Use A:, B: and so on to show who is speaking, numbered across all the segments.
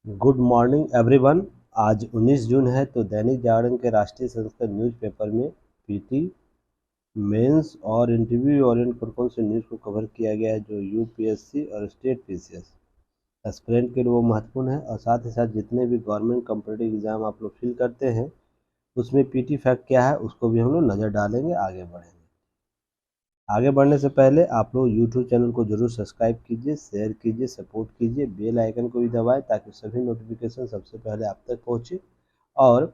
A: Good morning everyone. आज 19 जून है तो दैनिक जागरण के राष्ट्रीय संस्कृत न्यूज़पेपर में पीटी मेंस और इंटरव्यू ओरिएंट कौन से न्यूज़ को कवर किया गया है जो यूपीएससी और स्टेट पीसीएस एस्पिरेंट के लिए वो महत्वपूर्ण है। और साथ ही साथ जितने भी गवर्नमेंट कॉम्पिटिटिव एग्जाम आप लोग फिल करते हैं उसमें पीटी फैक्ट क्या है उसको भी हम लोग नज़र डालेंगे। आगे बढ़ने से पहले आप लोग यूट्यूब चैनल को जरूर सब्सक्राइब कीजिए, शेयर कीजिए, सपोर्ट कीजिए, बेल आइकन को भी दबाएं ताकि सभी नोटिफिकेशन सबसे पहले आप तक पहुंचे। और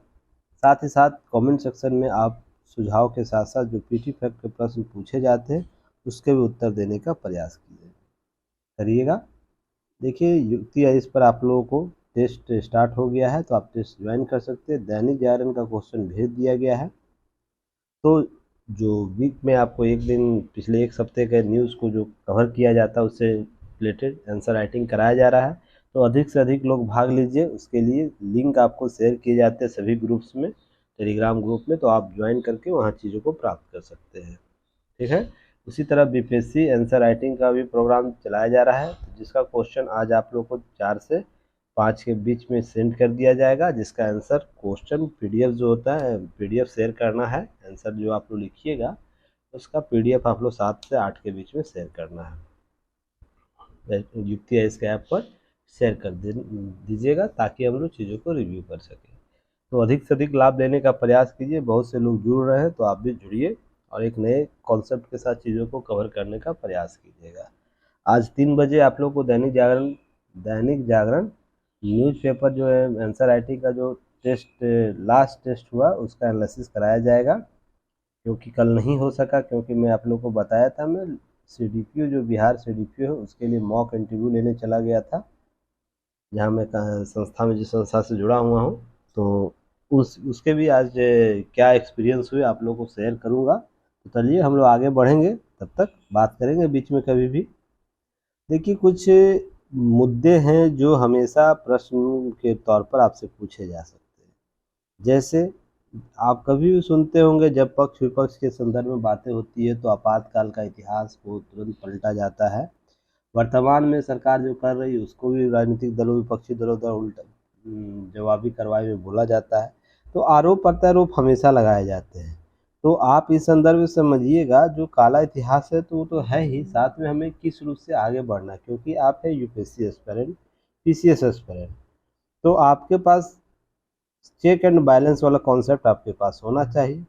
A: साथ ही साथ कमेंट सेक्शन में आप सुझाव के साथ साथ जो पीटी फैक्ट के प्रश्न पूछे जाते हैं उसके भी उत्तर देने का प्रयास करिएगा। देखिए युक्ति है, इस पर आप लोगों को टेस्ट स्टार्ट हो गया है तो आप टेस्ट ज्वाइन कर सकते हैं। दैनिक जागरण का क्वेश्चन भेज दिया गया है। तो जो वीक में आपको एक दिन पिछले एक हफ्ते के न्यूज़ को जो कवर किया जाता है उससे रिलेटेड आंसर राइटिंग कराया जा रहा है। तो अधिक से अधिक लोग भाग लीजिए। उसके लिए लिंक आपको शेयर किए जाते हैं सभी ग्रुप्स में, टेलीग्राम ग्रुप में, तो आप ज्वाइन करके वहाँ चीज़ों को प्राप्त कर सकते हैं। ठीक है। उसी तरह बीपीएससी आंसर राइटिंग का भी प्रोग्राम चलाया जा रहा है जिसका क्वेश्चन आज आप लोग को 4 से 5 के बीच में सेंड कर दिया जाएगा, जिसका आंसर क्वेश्चन पीडीएफ जो होता है पीडीएफ शेयर करना है। आंसर जो आप लोग लिखिएगा उसका पीडीएफ आप लोग 7 से 8 के बीच में शेयर करना है। युक्ति है इसके ऐप पर शेयर कर दीजिएगा ताकि हम लोग चीज़ों को रिव्यू कर सकें। तो अधिक से अधिक लाभ लेने का प्रयास कीजिए। बहुत से लोग जुड़ रहे हैं तो आप भी जुड़िए और एक नए कॉन्सेप्ट के साथ चीज़ों को कवर करने का प्रयास कीजिएगा। आज 3 बजे आप लोग को दैनिक जागरण न्यूज़पेपर जो है आंसर राइटिंग का जो टेस्ट लास्ट टेस्ट हुआ उसका एनालिसिस कराया जाएगा, क्योंकि कल नहीं हो सका। क्योंकि मैं आप लोग को बताया था मैं सीडीपीओ जो बिहार सीडीपीओ है उसके लिए मॉक इंटरव्यू लेने चला गया था, जहाँ मैं संस्था में जिस संस्था से जुड़ा हुआ हूँ। तो उसके भी आज क्या एक्सपीरियंस हुए आप लोगों को शेयर करूँगा। तो चलिए हम लोग आगे बढ़ेंगे, तब तक बात करेंगे बीच में कभी भी। देखिए कुछ मुद्दे हैं जो हमेशा प्रश्न के तौर पर आपसे पूछे जा सकते हैं। जैसे आप कभी भी सुनते होंगे जब पक्ष विपक्ष के संदर्भ में बातें होती है तो आपातकाल का इतिहास को तुरंत पलटा जाता है। वर्तमान में सरकार जो कर रही है उसको भी राजनीतिक दलों विपक्षी दलों द्वारा उल्टा जवाबी कार्रवाई में बोला जाता है। तो आरोप प्रत्यारोप हमेशा लगाए जाते हैं। तो आप इस संदर्भ में समझिएगा जो काला इतिहास है तो वो तो है ही, साथ में हमें किस रूप से आगे बढ़ना है, क्योंकि आप है यूपीएससी एस्पिरेंट, पीसीएस एस्पिरेंट। तो आपके पास चेक एंड बैलेंस वाला कॉन्सेप्ट आपके पास होना चाहिए।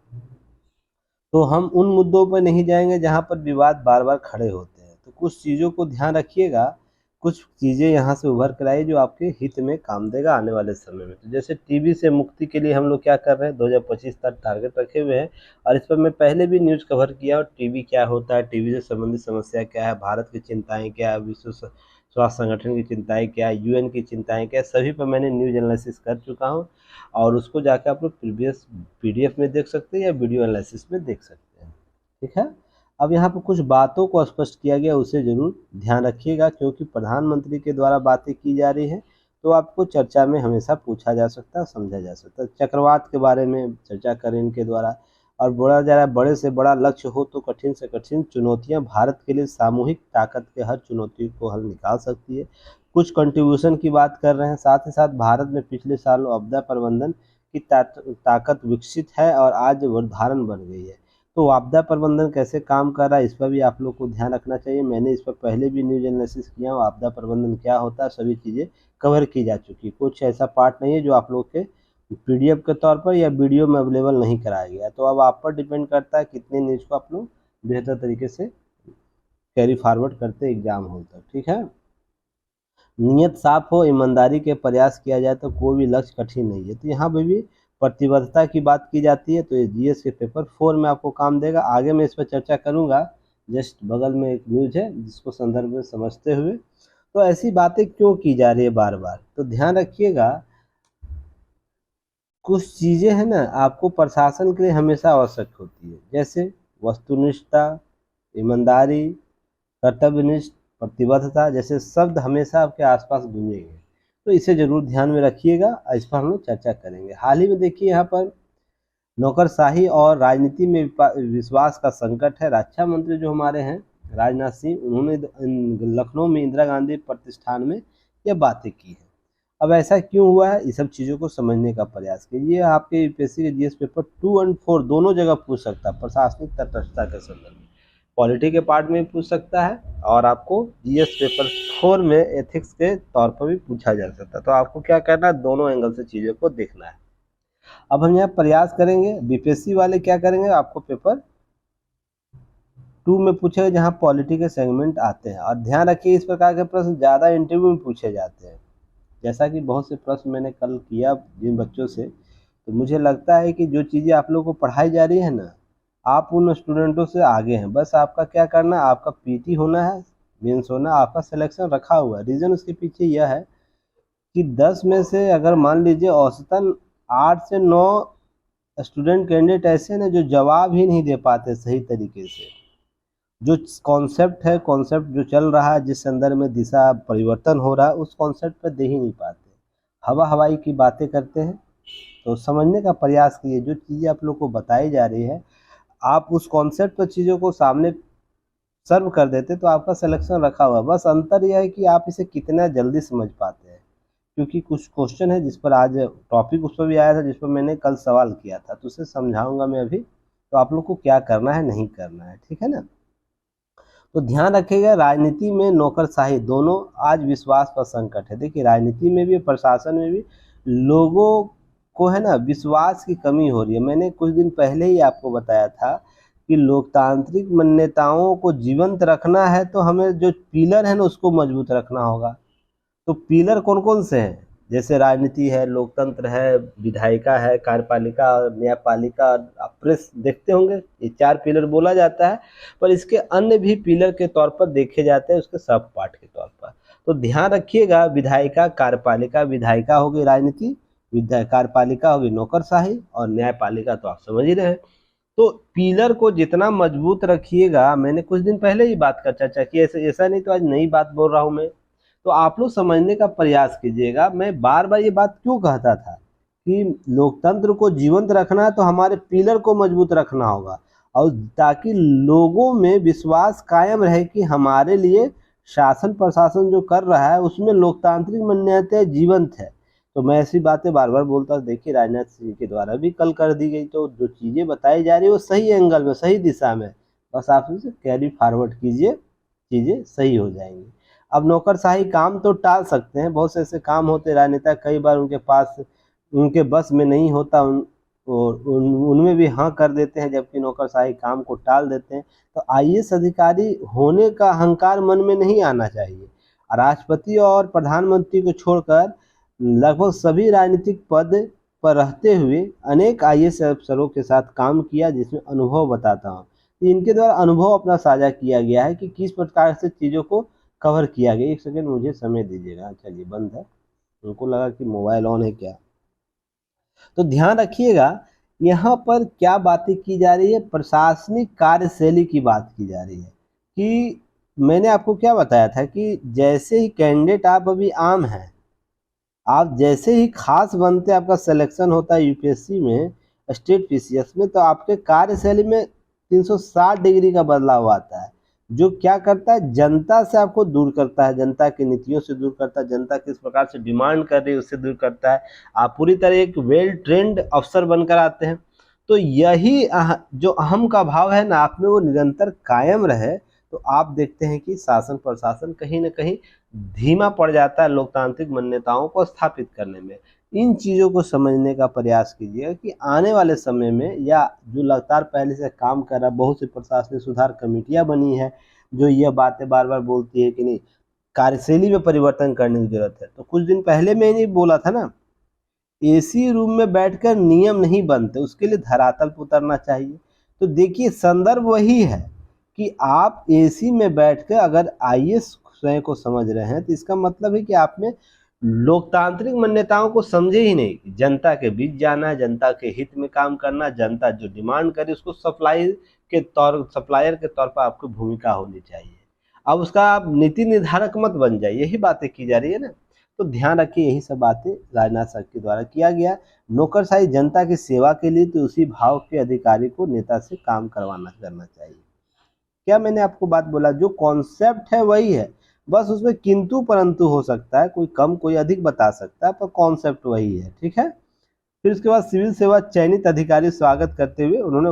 A: तो हम उन मुद्दों पर नहीं जाएंगे जहां पर विवाद बार बार खड़े होते हैं। तो कुछ चीज़ों को ध्यान रखिएगा, कुछ चीज़ें यहाँ से उभर कर आई जो आपके हित में काम देगा आने वाले समय में। तो जैसे टीबी से मुक्ति के लिए हम लोग क्या कर रहे हैं, 2025 तक टारगेट रखे हुए हैं। और इस पर मैं पहले भी न्यूज़ कवर किया। और टीबी क्या होता है, टीबी से संबंधित समस्या क्या है, भारत की चिंताएँ क्या है, विश्व स्वास्थ्य संगठन की चिंताएँ क्या है, यूएन की चिंताएँ क्या है, सभी पर मैंने न्यूज़ एनालिसिस कर चुका हूँ। और उसको जाके आप लोग प्रीवियस पीडीएफ में देख सकते हैं या वीडियो एनालिसिस में देख सकते हैं। ठीक है। अब यहाँ पर कुछ बातों को स्पष्ट किया गया, उसे जरूर ध्यान रखिएगा, क्योंकि प्रधानमंत्री के द्वारा बातें की जा रही है तो आपको चर्चा में हमेशा पूछा जा सकता है, समझा जा सकता है। चक्रवात के बारे में चर्चा करें इनके द्वारा। और बोला जा रहा है बड़े से बड़ा लक्ष्य हो तो कठिन से कठिन चुनौतियां भारत के लिए सामूहिक ताकत के हर चुनौती को हल निकाल सकती है। कुछ कंट्रीब्यूशन की बात कर रहे हैं। साथ ही साथ भारत में पिछले सालों आपदा प्रबंधन की ताकत विकसित है और आज उदाहरण बन गई है। तो आपदा प्रबंधन कैसे काम कर रहा है इस पर भी आप लोग को ध्यान रखना चाहिए। मैंने इस पर पहले भी न्यूज एनालिसिस किया हूँ, आपदा प्रबंधन क्या होता है, सभी चीज़ें कवर की जा चुकी है। कुछ ऐसा पार्ट नहीं है जो आप लोग के पीडीएफ के तौर पर या वीडियो में अवेलेबल नहीं कराया गया। तो अब आप पर डिपेंड करता है कितने न्यूज़ को आप लोग बेहतर तरीके से कैरी फॉरवर्ड करते एग्जाम हॉल तक। ठीक है। नियत साफ हो, ईमानदारी के प्रयास किया जाए तो कोई भी लक्ष्य कठिन नहीं है। तो यहाँ पे भी प्रतिबद्धता की बात की जाती है। तो ये जीएस के पेपर 4 में आपको काम देगा। आगे मैं इस पर चर्चा करूँगा। जस्ट बगल में एक न्यूज़ है जिसको संदर्भ में समझते हुए। तो ऐसी बातें क्यों की जा रही है बार बार, तो ध्यान रखिएगा कुछ चीज़ें हैं ना आपको प्रशासन के लिए हमेशा आवश्यक होती है, जैसे वस्तुनिष्ठता, ईमानदारी, कर्तव्यनिष्ठ, प्रतिबद्धता जैसे शब्द हमेशा आपके आसपास गूंजेंगे। तो इसे जरूर ध्यान में रखिएगा। इस पर हम लोग चर्चा करेंगे। हाल ही में देखिए यहाँ पर नौकरशाही और राजनीति में विश्वास का संकट है। रक्षा मंत्री जो हमारे हैं राजनाथ सिंह, उन्होंने लखनऊ में इंदिरा गांधी प्रतिष्ठान में यह बातें की है। अब ऐसा क्यों हुआ है, इस सब चीज़ों को समझने का प्रयास कीजिए। आपके यूपीएससी के जीएस पेपर 2 और 4 दोनों जगह पूछ सकता है, प्रशासनिक तटस्थता के संदर्भ में। पॉलिटी के पार्ट में भी पूछ सकता है और आपको जीएस पेपर 4 में एथिक्स के तौर पर भी पूछा जा सकता है। तो आपको क्या करना है, दोनों एंगल से चीज़ों को देखना है। अब हम यहाँ प्रयास करेंगे, बीपीएससी वाले क्या करेंगे, आपको पेपर 2 में पूछेगा जहाँ पॉलिटी के सेगमेंट आते हैं। और ध्यान रखिए, इस प्रकार के प्रश्न ज़्यादा इंटरव्यू में पूछे जाते हैं। जैसा कि बहुत से प्रश्न मैंने कल किया जिन बच्चों से, तो मुझे लगता है कि जो चीज़ें आप लोगों को पढ़ाई जा रही है ना, आप उन स्टूडेंटों से आगे हैं। बस आपका क्या करना है, आपका पीटी होना है, मेंस होना, आपका सिलेक्शन रखा हुआ है। रीज़न उसके पीछे यह है कि 10 में से अगर मान लीजिए औसतन 8 से 9 स्टूडेंट कैंडिडेट ऐसे हैं ना जो जवाब ही नहीं दे पाते सही तरीके से। जो कॉन्सेप्ट है, कॉन्सेप्ट जो चल रहा है, जिस अंदर में दिशा परिवर्तन हो रहा है, उस कॉन्सेप्ट पर दे ही नहीं पाते, हवा हवाई की बातें करते हैं। तो समझने का प्रयास कीजिए, जो चीज़ें आप लोग को बताई जा रही है, आप उस कॉन्सेप्ट पर चीज़ों को सामने सर्व कर देते तो आपका सिलेक्शन रखा हुआ है। बस अंतर यह है कि आप इसे कितना जल्दी समझ पाते हैं। क्योंकि कुछ क्वेश्चन है जिस पर आज टॉपिक उस पर भी आया था, जिस पर मैंने कल सवाल किया था, तो उसे समझाऊंगा मैं अभी। तो आप लोग को क्या करना है, नहीं करना है, ठीक है ना। तो ध्यान रखिएगा, राजनीति में नौकरशाही दोनों आज विश्वास पर संकट है। देखिए, राजनीति में भी, प्रशासन में भी लोगों को है ना विश्वास की कमी हो रही है। मैंने कुछ दिन पहले ही आपको बताया था कि लोकतांत्रिक मान्यताओं को जीवंत रखना है तो हमें जो पिलर है ना उसको मजबूत रखना होगा। तो पिलर कौन कौन से हैं, जैसे राजनीति है, लोकतंत्र है, विधायिका है, कार्यपालिका और न्यायपालिका। आप प्रेस देखते होंगे, ये 4 पिलर बोला जाता है, पर इसके अन्य भी पिलर के तौर पर देखे जाते हैं, उसके सब पार्ट के तौर पर। तो ध्यान रखिएगा, विधायिका, कार्यपालिका, विधायिका होगी राजनीति, कार्यपालिका होगी नौकरशाही, और न्यायपालिका तो आप समझ ही रहे हैं। तो पिलर को जितना मजबूत रखिएगा, मैंने कुछ दिन पहले ही बात का चर्चा की, ऐसा नहीं तो आज नई बात बोल रहा हूँ मैं। तो आप लोग समझने का प्रयास कीजिएगा, मैं बार बार ये बात क्यों कहता था कि लोकतंत्र को जीवंत रखना है तो हमारे पिलर को मजबूत रखना होगा, और ताकि लोगों में विश्वास कायम रहे कि हमारे लिए शासन प्रशासन जो कर रहा है उसमें लोकतांत्रिक मान्यताएं जीवंत है। तो मैं ऐसी बातें बार बार बोलता हूँ। देखिए, राजनाथ सिंह के द्वारा भी कल कर दी गई, तो जो चीज़ें बताई जा रही है वो सही एंगल में, सही दिशा में, बस आप इसे कैरी फॉरवर्ड कीजिए, चीज़ें सही हो जाएंगी। अब नौकरशाही काम तो टाल सकते हैं, बहुत से ऐसे काम होते राजनेता कई बार उनके पास, उनके बस में नहीं होता, उनमें भी हाँ कर देते हैं, जबकि नौकरशाही काम को टाल देते हैं। तो आईएएस अधिकारी होने का अहंकार मन में नहीं आना चाहिए। राष्ट्रपति और प्रधानमंत्री को छोड़कर लगभग सभी राजनीतिक पद पर रहते हुए अनेक आईएएस अफसरों के साथ काम किया, जिसमें अनुभव बताता हूँ। इनके द्वारा अनुभव अपना साझा किया गया है कि किस प्रकार से चीज़ों को कवर किया गया। एक सेकंड मुझे समय दीजिएगा, चलिए बंद है, उनको लगा कि मोबाइल ऑन है क्या। तो ध्यान रखिएगा, यहाँ पर क्या बातें की जा रही है, प्रशासनिक कार्यशैली की बात की जा रही है। कि मैंने आपको क्या बताया था कि जैसे ही कैंडिडेट आप अभी आम हैं, आप जैसे ही खास बनते, आपका सिलेक्शन होता है यूपीएससी में, स्टेट पीसीएस में, तो आपके कार्यशैली में 360 डिग्री का बदलाव आता है, जो क्या करता है, जनता से आपको दूर करता है, जनता की नीतियों से दूर करता है, जनता किस प्रकार से डिमांड कर रही है उससे दूर करता है। आप पूरी तरह एक वेल ट्रेंड अफसर बनकर आते हैं। तो यही जो अहम का भाव है ना आप में, वो निरंतर कायम रहे, तो आप देखते हैं कि शासन प्रशासन कहीं ना कहीं धीमा पड़ जाता है लोकतांत्रिक मान्यताओं को स्थापित करने में। इन चीज़ों को समझने का प्रयास कीजिएगा कि आने वाले समय में, या जो लगातार पहले से काम कर रहा है, बहुत सी प्रशासनिक सुधार कमेटियां बनी है जो यह बातें बार बार बोलती है कि नहीं, कार्यशैली में परिवर्तन करने की जरूरत है। तो कुछ दिन पहले मैंने बोला था ना, एसी रूम में बैठकर नियम नहीं बनते, उसके लिए धरातल पर उतरना चाहिए। तो देखिए, संदर्भ वही है कि आप एसी में बैठकर अगर आईएएस स्वयं को समझ रहे हैं, तो इसका मतलब है कि आप में लोकतांत्रिक मान्यताओं को समझे ही नहीं। जनता के बीच जाना, जनता के हित में काम करना, जनता जो डिमांड करे उसको सप्लायर के तौर पर आपकी भूमिका होनी चाहिए। अब उसका आप नीति निर्धारक मत बन जाए, यही बातें की जा रही है ना। तो ध्यान रखिए, यही सब बातें राजनाथ सर के द्वारा किया गया। नौकरशाही जनता की सेवा के लिए, तो उसी भाव के अधिकारी को नेता से काम करना चाहिए। क्या मैंने आपको बात बोला, जो कॉन्सेप्ट है वही है, बस उसमें किंतु परंतु हो सकता है, कोई कम कोई अधिक बता सकता है, पर कॉन्सेप्ट वही है। ठीक है। फिर उसके बाद सिविल सेवा चयनित अधिकारी स्वागत करते हुए उन्होंने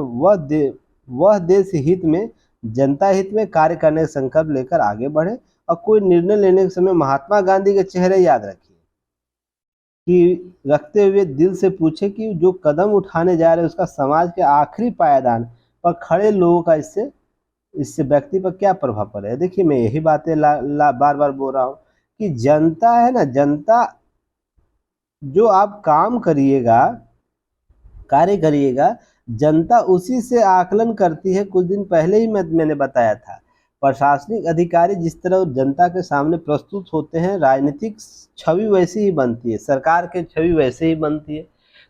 A: वह देश हित में जनता हित में कार्य करने का संकल्प लेकर आगे बढ़े और कोई निर्णय लेने के समय महात्मा गांधी के चेहरे याद रखिए कि रखते हुए दिल से पूछे कि जो कदम उठाने जा रहे हैं उसका समाज के आखिरी पायदान पर खड़े लोगों का इससे इससे व्यक्ति पर क्या प्रभाव पड़ेगा। देखिए मैं यही बातें बार बार बोल रहा हूँ कि जनता है ना, जनता जो आप काम करिएगा कार्य करिएगा, जनता उसी से आकलन करती है। कुछ दिन पहले ही मैंने बताया था, प्रशासनिक अधिकारी जिस तरह जनता के सामने प्रस्तुत होते हैं, राजनीतिक छवि वैसी ही बनती है, सरकार की छवि वैसे ही बनती है।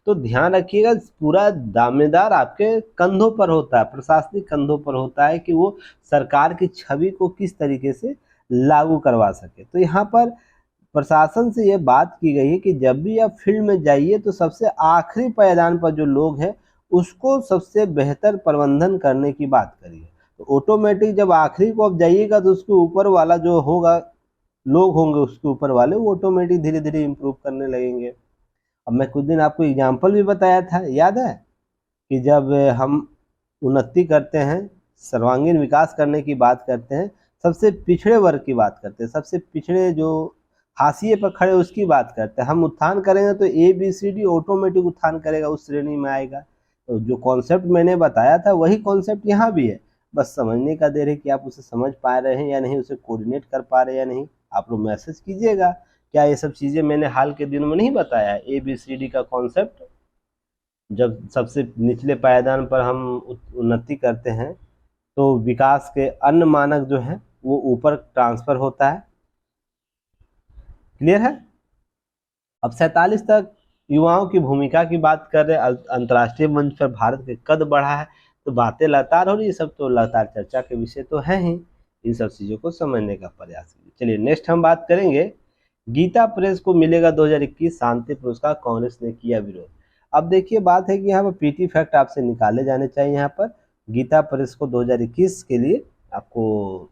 A: तो ध्यान रखिएगा, पूरा दावेदार आपके कंधों पर होता है, प्रशासनिक कंधों पर होता है कि वो सरकार की छवि को किस तरीके से लागू करवा सके। तो यहाँ पर प्रशासन से यह बात की गई है कि जब भी आप फील्ड में जाइए तो सबसे आखिरी पायदान पर जो लोग हैं उसको सबसे बेहतर प्रबंधन करने की बात करिए। तो ऑटोमेटिक जब आखिरी को आप जाइएगा तो उसके ऊपर वाला जो होगा, लोग होंगे उसके ऊपर वाले, वो ऑटोमेटिक धीरे धीरे इम्प्रूव करने लगेंगे। अब मैं कुछ दिन आपको एग्जाम्पल भी बताया था, याद है कि जब हम उन्नति करते हैं, सर्वांगीण विकास करने की बात करते हैं, सबसे पिछड़े वर्ग की बात करते हैं, सबसे पिछड़े जो हाशिए पर खड़े उसकी बात करते हैं, हम उत्थान करेंगे तो ABCD ऑटोमेटिक उत्थान करेगा, उस श्रेणी में आएगा। तो जो कॉन्सेप्ट मैंने बताया था वही कॉन्सेप्ट यहाँ भी है, बस समझने का देर है कि आप उसे समझ पा रहे हैं या नहीं, उसे कोऑर्डिनेट कर पा रहे हैं या नहीं। आप लोग मैसेज कीजिएगा, क्या ये सब चीज़ें मैंने हाल के दिनों में नहीं बताया है। ABCD का कॉन्सेप्ट, जब सबसे निचले पायदान पर हम उन्नति करते हैं तो विकास के अन्य मानक जो है वो ऊपर ट्रांसफर होता है। क्लियर है। अब 47 तक युवाओं की भूमिका की बात कर रहे हैं, अंतर्राष्ट्रीय मंच पर भारत के कद बढ़ा है, तो बातें लगातार हो रही है, सब तो लगातार चर्चा के विषय तो है ही। इन सब चीज़ों को समझने का प्रयास कीजिए। चलिए नेक्स्ट हम बात करेंगे, गीता प्रेस को मिलेगा 2021 शांति पुरस्कार, कांग्रेस ने किया विरोध। अब देखिए बात है कि यहाँ पर PT फैक्ट आपसे निकाले जाने चाहिए। यहाँ पर गीता प्रेस को 2021 के लिए आपको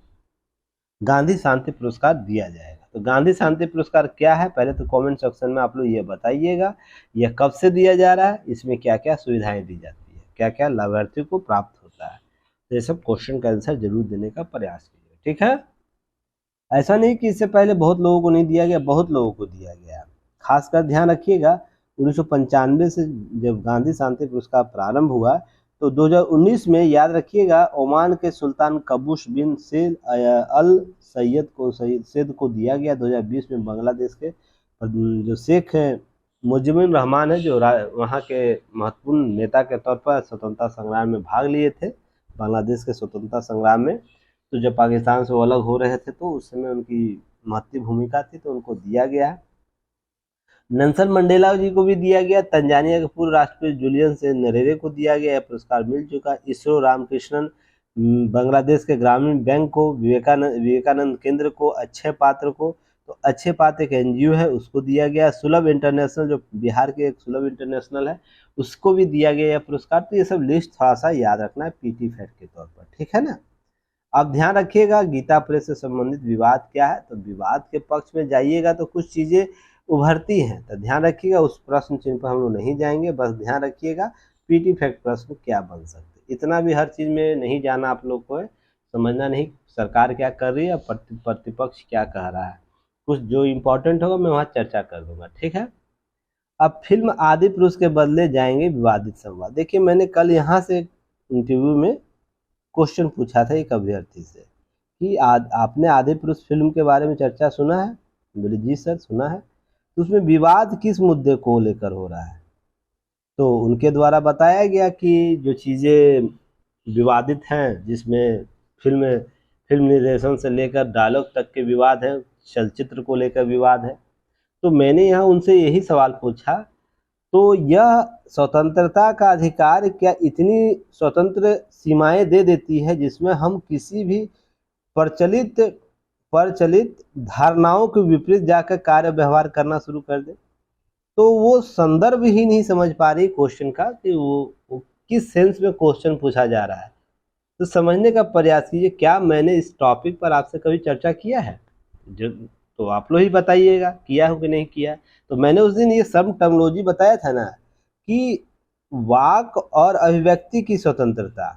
A: गांधी शांति पुरस्कार दिया जाएगा। तो गांधी शांति पुरस्कार क्या है, पहले तो कमेंट सेक्शन में आप लोग ये बताइएगा, यह कब से दिया जा रहा है, इसमें क्या क्या सुविधाएं दी जाती है, क्या क्या लाभार्थियों को प्राप्त होता है। तो ये सब क्वेश्चन का आंसर जरूर देने का प्रयास कीजिए। ठीक है। ऐसा नहीं कि इससे पहले बहुत लोगों को नहीं दिया गया, बहुत लोगों को दिया गया। खासकर ध्यान रखिएगा 1995 से जब गांधी शांति पुरस्कार प्रारंभ हुआ तो 2019 में याद रखिएगा ओमान के सुल्तान कबूस बिन सेद अल सैद को दिया गया। 2020 में बांग्लादेश के जो शेख मुजिबुर रहमान है, जो वहाँ के महत्वपूर्ण नेता के तौर पर स्वतंत्रता संग्राम में भाग लिए थे, बांग्लादेश के स्वतंत्रता संग्राम में। तो जब पाकिस्तान से वो अलग हो रहे थे तो उस समय उनकी महत्वपूर्ण भूमिका थी, तो उनको दिया गया। नेल्सन मंडेला जी को भी दिया गया। तंजानिया के पूर्व राष्ट्रपति जूलियस नरेरे को दिया गया, यह पुरस्कार मिल चुका। इसरो रामकृष्णन बांग्लादेश के ग्रामीण बैंक को, विवेकानंद केंद्र को, अक्षय पात्र को, तो अक्षय पात्र एक NGO है उसको दिया गया। सुलभ इंटरनेशनल जो बिहार के एक सुलभ इंटरनेशनल है उसको भी दिया गया यह पुरस्कार। तो ये सब लिस्ट थोड़ा सा याद रखना है PT फैक्ट के तौर पर, ठीक है ना। अब ध्यान रखिएगा गीता प्रेस से संबंधित विवाद क्या है, तो विवाद के पक्ष में जाइएगा तो कुछ चीज़ें उभरती हैं, तो ध्यान रखिएगा, उस प्रश्न चिन्ह पर हम लोग नहीं जाएंगे। बस ध्यान रखिएगा PT फैक्ट प्रश्न क्या बन सकते, इतना भी हर चीज़ में नहीं जाना आप लोग को है, समझना नहीं सरकार क्या कर रही है, प्रतिपक्ष क्या कह रहा है। कुछ जो इम्पोर्टेंट होगा मैं वहाँ चर्चा कर दूंगा, ठीक है। अब फिल्म आदि पुरुष के बदले जाएंगे विवादित संवाद। देखिए मैंने कल यहाँ से इंटरव्यू में क्वेश्चन पूछा था एक अभ्यर्थी से कि आपने आदि पुरुष फिल्म के बारे में चर्चा सुना है। बोले जी सर सुना है। तो उसमें विवाद किस मुद्दे को लेकर हो रहा है, तो उनके द्वारा बताया गया कि जो चीज़ें विवादित हैं, जिसमें फिल्म निर्देशन से लेकर डायलॉग तक के विवाद हैं, चलचित्र को लेकर विवाद है। तो मैंने यहाँ उनसे यही सवाल पूछा, तो यह स्वतंत्रता का अधिकार क्या इतनी स्वतंत्र सीमाएं दे देती है जिसमें हम किसी भी प्रचलित धारणाओं के विपरीत जाकर कार्य व्यवहार करना शुरू कर दे। तो वो संदर्भ ही नहीं समझ पा रही क्वेश्चन का कि वो किस सेंस में क्वेश्चन पूछा जा रहा है। तो समझने का प्रयास कीजिए, क्या मैंने इस टॉपिक पर आपसे कभी चर्चा किया है? जो तो आप लोग ही बताइएगा किया हो कि नहीं किया। तो मैंने उस दिन ये सब टर्मिनोलॉजी बताया था ना कि वाक और अभिव्यक्ति की स्वतंत्रता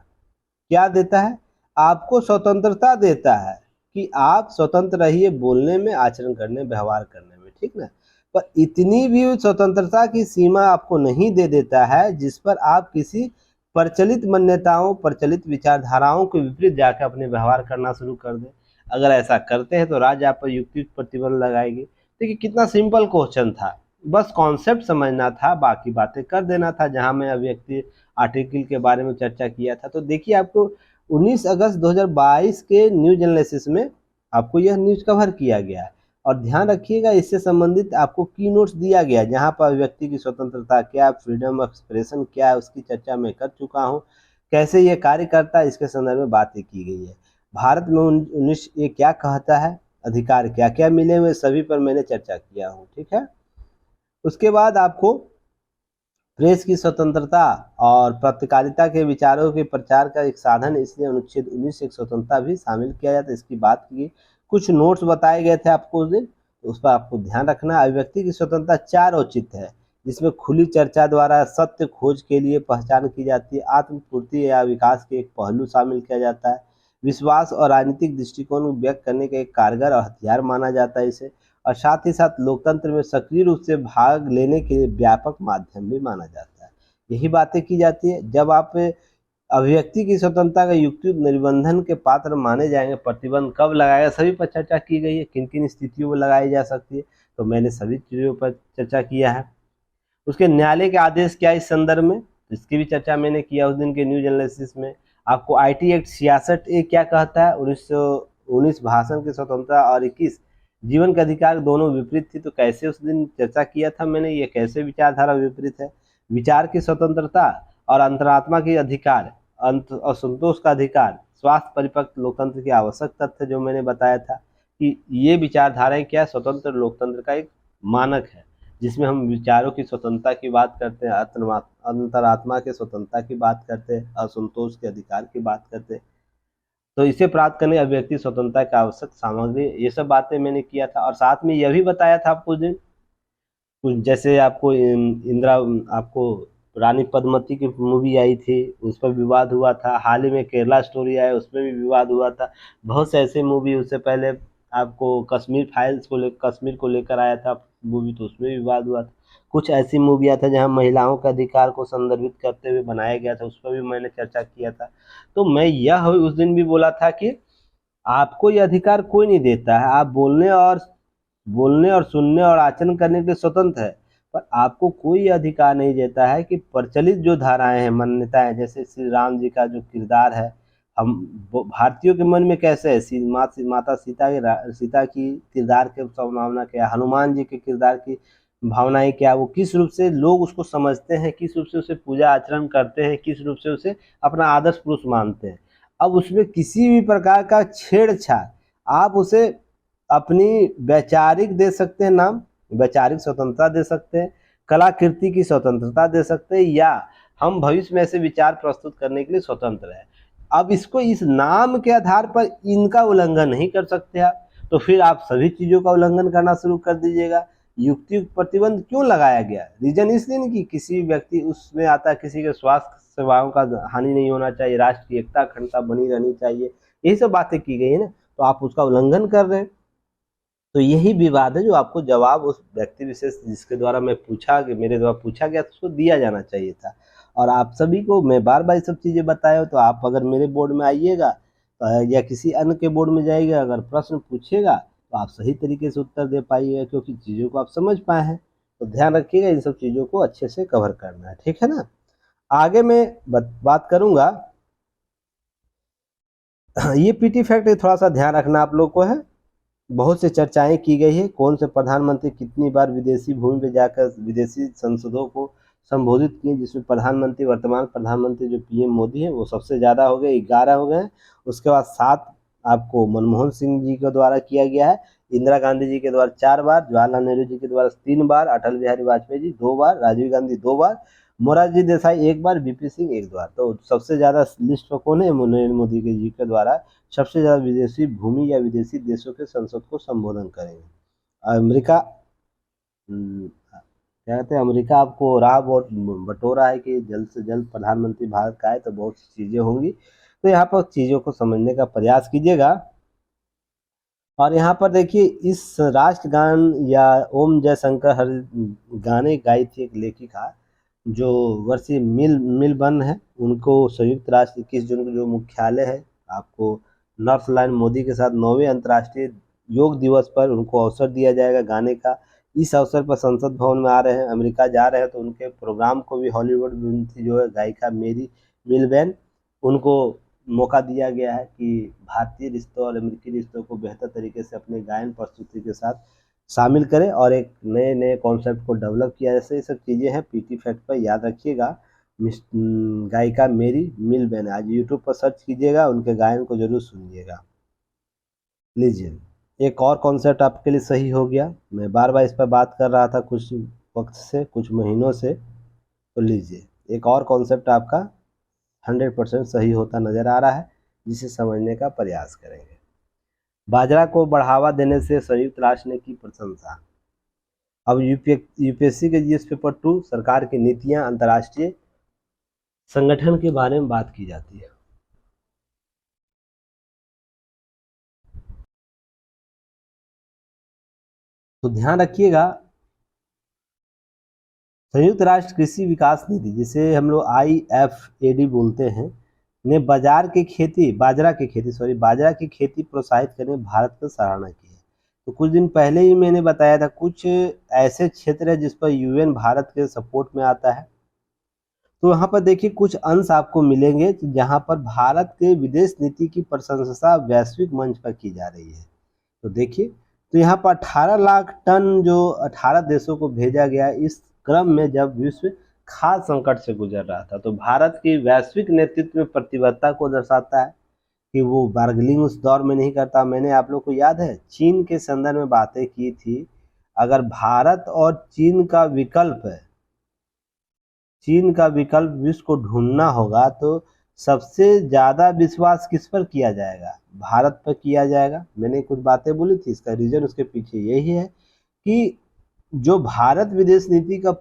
A: क्या देता है, आपको स्वतंत्रता देता है कि आप स्वतंत्र रहिए बोलने में, आचरण करने, व्यवहार करने में, ठीक ना। पर इतनी भी स्वतंत्रता की सीमा आपको नहीं दे देता है जिस पर आप किसी प्रचलित मान्यताओं, प्रचलित विचारधाराओं के विपरीत जाकर अपने व्यवहार करना शुरू कर दें। अगर ऐसा करते हैं तो राज्य आप पर युक्तियुक्त प्रतिबंध लगाएगी। देखिए कितना सिंपल क्वेश्चन था, बस कॉन्सेप्ट समझना था, बाकी बातें कर देना था। जहां मैं अभिव्यक्ति आर्टिकल के बारे में चर्चा किया था, तो देखिए आपको 19 अगस्त 2022 के न्यूज एनालिसिस में आपको यह न्यूज कवर किया गया है। और ध्यान रखिएगा इससे संबंधित आपको की नोट्स दिया गया है, जहाँ पर अभिव्यक्ति की स्वतंत्रता क्या, फ्रीडम ऑफ एक्सप्रेशन क्या है, उसकी चर्चा मैं कर चुका हूँ। कैसे ये कार्य करता है इसके संदर्भ में बातें की गई है। भारत में 19 ये क्या कहता है, अधिकार क्या क्या मिले हुए, सभी पर मैंने चर्चा किया हूँ, ठीक है। उसके बाद आपको प्रेस की स्वतंत्रता और पत्रकारिता के विचारों के प्रचार का एक साधन, इसलिए अनुच्छेद 19 से स्वतंत्रता भी शामिल किया जाता है, इसकी बात की। कुछ नोट्स बताए गए थे आपको उस दिन, उस पर आपको ध्यान रखना। अभिव्यक्ति की स्वतंत्रता 4 औचित्य है, जिसमें खुली चर्चा द्वारा सत्य खोज के लिए पहचान की जाती है, आत्मपूर्ति या विकास के एक पहलू शामिल किया जाता है, विश्वास और राजनीतिक दृष्टिकोण को व्यक्त करने का एक कारगर और हथियार माना जाता है इसे, और साथ ही साथ लोकतंत्र में सक्रिय रूप से भाग लेने के लिए व्यापक माध्यम भी माना जाता है। यही बातें की जाती है। जब आप अभिव्यक्ति की स्वतंत्रता का युक्तियुक्त निबंधन के पात्र माने जाएंगे, प्रतिबंध कब लगाएगा सभी पर चर्चा की गई है, किन किन स्थितियों में लगाई जा सकती है, तो मैंने सभी चीज़ों पर चर्चा किया है। उसके न्यायालय के आदेश क्या इस संदर्भ में, इसकी भी चर्चा मैंने किया उस दिन के न्यूज एनालिसिस में। आपको IT एक्ट 66A क्या कहता है, 1919 भाषण की स्वतंत्रता और 21 जीवन के अधिकार दोनों विपरीत थी, तो कैसे उस दिन चर्चा किया था मैंने, ये कैसे विचारधारा विपरीत है। विचार की स्वतंत्रता और अंतरात्मा की अधिकार, अंत और संतोष का अधिकार, स्वास्थ्य परिपक्व लोकतंत्र की आवश्यक तथ्य जो मैंने बताया था कि ये विचारधाराएं क्या, स्वतंत्र लोकतंत्र का एक मानक है, जिसमें हम विचारों की स्वतंत्रता की बात करते हैं, अंतरात्मा के स्वतंत्रता की बात करते हैं, असंतोष के अधिकार की बात करते हैं। तो इसे प्राप्त करने अभिव्यक्ति स्वतंत्रता की आवश्यक सामग्री, ये सब बातें मैंने किया था। और साथ में यह भी बताया था आपको दिन कुछ, जैसे आपको इंदिरा, आपको रानी पद्मावती की मूवी आई थी, उस पर विवाद हुआ था। हाल ही में केरला स्टोरी आया, उसमें भी विवाद हुआ था। बहुत से ऐसे मूवी, उससे पहले आपको कश्मीर फाइल्स को कश्मीर को लेकर आया था मूवी, तो उसमें विवाद हुआ था। कुछ ऐसी मूवियाँ था जहाँ महिलाओं के अधिकार को संदर्भित करते हुए बनाया गया था, उस पर भी मैंने चर्चा किया था। तो मैं यह उस दिन भी बोला था कि आपको ये अधिकार कोई नहीं देता है, आप बोलने और सुनने और आचरण करने के लिए स्वतंत्र है, पर आपको कोई अधिकार नहीं देता है कि प्रचलित जो धाराएं हैं, मान्यताएं, जैसे श्री राम जी का जो किरदार है, हम भारतीयों के मन में कैसे है, माता सीता की किरदार के संभावना क्या, हनुमान जी के किरदार की भावनाएं क्या, वो किस रूप से लोग उसको समझते हैं, किस रूप से उसे पूजा आचरण करते हैं, किस रूप से उसे अपना आदर्श पुरुष मानते हैं। अब उसमें किसी भी प्रकार का छेड़छाड़, आप उसे अपनी वैचारिक दे सकते हैं नाम, वैचारिक स्वतंत्रता दे सकते हैं, कलाकृति की स्वतंत्रता दे सकते हैं, या हम भविष्य में ऐसे विचार प्रस्तुत करने के लिए स्वतंत्र है। अब इसको इस नाम के आधार पर इनका उल्लंघन नहीं कर सकते आप, तो फिर आप सभी चीज़ों का उल्लंघन करना शुरू कर दीजिएगा। युक्तियुक्त प्रतिबंध क्यों लगाया गया, रीजन इसलिए नहीं कि किसी व्यक्ति, उसमें आता है किसी के स्वास्थ्य सेवाओं का हानि नहीं होना चाहिए, राष्ट्र की एकता अखंडता बनी रहनी चाहिए, यही सब बातें की गई है ना, तो आप उसका उल्लंघन कर रहे हैं। तो यही विवाद है जो आपको जवाब उस व्यक्ति विशेष जिसके द्वारा मैं पूछा, कि मेरे द्वारा पूछा गया, तो उसको दिया जाना चाहिए था। और आप सभी को मैं बार बार ये सब चीज़ें बताया, तो आप अगर मेरे बोर्ड में आइएगा या किसी अन्य के बोर्ड में जाइएगा, अगर प्रश्न पूछेगा तो आप सही तरीके से उत्तर दे पाइएगा, क्योंकि चीज़ों को आप समझ पाए हैं। तो ध्यान रखिएगा, इन सब चीज़ों को अच्छे से कवर करना है, ठीक है ना। आगे मैं बात करूँगा, ये PT फैक्ट थोड़ा सा ध्यान रखना आप लोग को है। बहुत से चर्चाएं की गई है, कौन से प्रधानमंत्री कितनी बार विदेशी भूमि पे जाकर विदेशी संसदों को संबोधित किए, जिसमें प्रधानमंत्री, वर्तमान प्रधानमंत्री जो PM मोदी है वो सबसे ज़्यादा हो गए, 11 हो गए। उसके बाद 7 आपको मनमोहन सिंह जी के द्वारा किया गया है, इंदिरा गांधी जी के द्वारा 4 बार, जवाहरलाल नेहरू जी के द्वारा 3 बार, अटल बिहारी वाजपेयी जी 2 बार, राजीव गांधी 2 बार, मोरारजी देसाई एक बार, वीपी सिंह एक बार। तो सबसे ज़्यादा लिस्ट पर कौन है? नरेंद्र मोदी के जी के द्वारा सबसे ज़्यादा विदेशी भूमि या विदेशी देशों के संसद को संबोधन करेंगे। अमेरिका क्या कहते हैं, अमेरिका आपको राह बटोरा है कि जल्द से जल्द प्रधानमंत्री भारत का है, तो बहुत सी चीज़ें होंगी, तो यहाँ पर चीज़ों को समझने का प्रयास कीजिएगा। और यहाँ पर देखिए, इस राष्ट्रगान या ओम जयशंकर हर गाने गाई थी एक लेखिका जो वर्षीय मिलबर्न है। उनको संयुक्त राष्ट्र 21 जून को जो मुख्यालय है आपको नॉर्थ लाइन मोदी के साथ 9वें अंतर्राष्ट्रीय योग दिवस पर उनको अवसर दिया जाएगा गाने का। इस अवसर पर संसद भवन में आ रहे हैं, अमेरिका जा रहे हैं, तो उनके प्रोग्राम को भी हॉलीवुड अभिनेत्री जो है गायिका मेरी मिलबर्न, उनको मौका दिया गया है कि भारतीय रिश्तों और अमेरिकी रिश्तों को बेहतर तरीके से अपने गायन प्रस्तुति के साथ शामिल करें और एक नए नए कॉन्सेप्ट को डेवलप किया। जैसे ये सब चीज़ें हैं पीटी फैक्ट पर, याद रखिएगा। गायिका मेरी मिलबर्न, आज यूट्यूब पर सर्च कीजिएगा, उनके गायन को जरूर सुनिएगा। लीजिए, एक और कॉन्सेप्ट आपके लिए सही हो गया। मैं बार बार इस पर बात कर रहा था कुछ वक्त से, कुछ महीनों से, तो लीजिए एक और कॉन्सेप्ट आपका 100% सही होता नज़र आ रहा है, जिसे समझने का प्रयास करेंगे। बाजरा को बढ़ावा देने से संयुक्त राष्ट्र ने की प्रशंसा। अब यूपीएससी के जीएस पेपर 2 सरकार की नीतियां अंतर्राष्ट्रीय संगठन के बारे में बात की जाती है। तो ध्यान रखिएगा, संयुक्त राष्ट्र कृषि विकास निधि, जिसे हम लोग IFAD बोलते हैं, ने बाजरा की खेती प्रोत्साहित करने भारत की सराहना की है। तो कुछ दिन पहले ही मैंने बताया था कुछ ऐसे क्षेत्र है जिस पर यूएन भारत के सपोर्ट में आता है। तो यहाँ पर देखिए कुछ अंश आपको मिलेंगे जहाँ पर भारत के विदेश नीति की प्रशंसा वैश्विक मंच पर की जा रही है। तो देखिए, तो यहाँ पर 18 लाख टन जो 18 देशों को भेजा गया इस क्रम में जब विश्व खाद्य संकट से गुजर रहा था। तो भारत की वैश्विक नेतृत्व में प्रतिबद्धता को दर्शाता है कि वो बार्गेनिंग उस दौर में नहीं करता। मैंने आप लोग को याद है चीन के संदर्भ में बातें की थी, अगर भारत और चीन का विकल्प विश्व को ढूंढना होगा तो सबसे ज़्यादा विश्वास किस पर किया जाएगा? भारत पर किया जाएगा। मैंने कुछ बातें बोली थी, इसका रीज़न उसके पीछे यही है कि जो भारत विदेश नीति का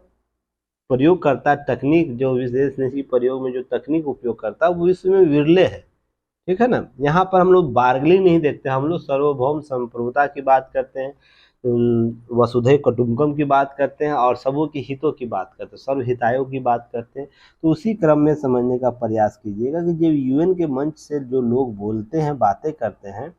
A: प्रयोग करता है, तकनीक जो विदेश नीति प्रयोग में जो तकनीक उपयोग करता है वो विश्व में विरले है, ठीक है ना। यहाँ पर हम लोग बार्गेनिंग नहीं देखते, हम लोग सार्वभौम संप्रभुता की बात करते हैं, वसुधैव कुटुंबकम की बात करते हैं और सबों के हितों की बात करते हैं, सर्व हितायों की बात करते हैं। तो उसी क्रम में समझने का प्रयास कीजिएगा कि जब यूएन के मंच से जो लोग बोलते हैं, बातें करते हैं,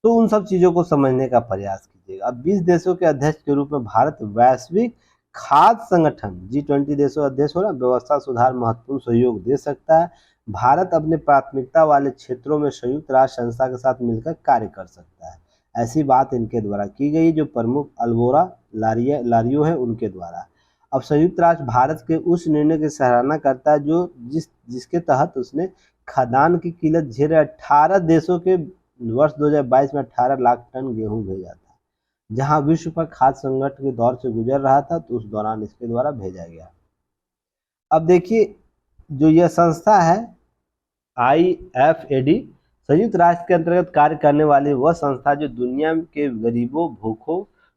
A: तो उन सब चीज़ों को समझने का प्रयास कीजिएगा। अब 20 देशों के अध्यक्ष के रूप में भारत वैश्विक खाद्य संगठन G20 देशों अध्यक्ष हो रहा, व्यवस्था सुधार महत्वपूर्ण सहयोग दे सकता है। भारत अपने प्राथमिकता वाले क्षेत्रों में संयुक्त राष्ट्र संस्था के साथ मिलकर कार्य कर सकता है। ऐसी बात इनके द्वारा की गई जो प्रमुख अल्बोरा लारियो है उनके द्वारा। अब संयुक्त राष्ट्र भारत के उस निर्णय की सराहना करता है जो जिसके तहत उसने खाद्यान्न की किल्लत झेल 18 देशों के वर्ष 2022 में 18 लाख टन गेहूं भेजा था, जहां विश्व पर खाद्य संकट के दौर से गुजर रहा था, तो उस दौरान इसके द्वारा भेजा गया। अब देखिए, जो यह संस्था है IFAD, संयुक्त राष्ट्र के अंतर्गत कार्य करने वाली वह संस्था जो दुनिया के गरीबों,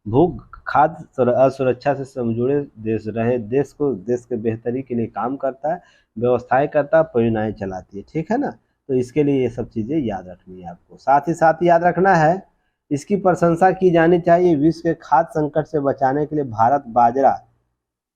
A: भूख खाद्य असुरक्षा से जुड़े देश के बेहतरी के लिए काम करता है, व्यवस्थाएं करता है, परियोजनाएं चलाती है, ठीक है ना। तो इसके लिए ये सब चीज़ें याद रखनी है आपको। साथ ही साथ याद रखना है, इसकी प्रशंसा की जानी चाहिए। विश्व के खाद्य संकट से बचाने के लिए भारत बाजरा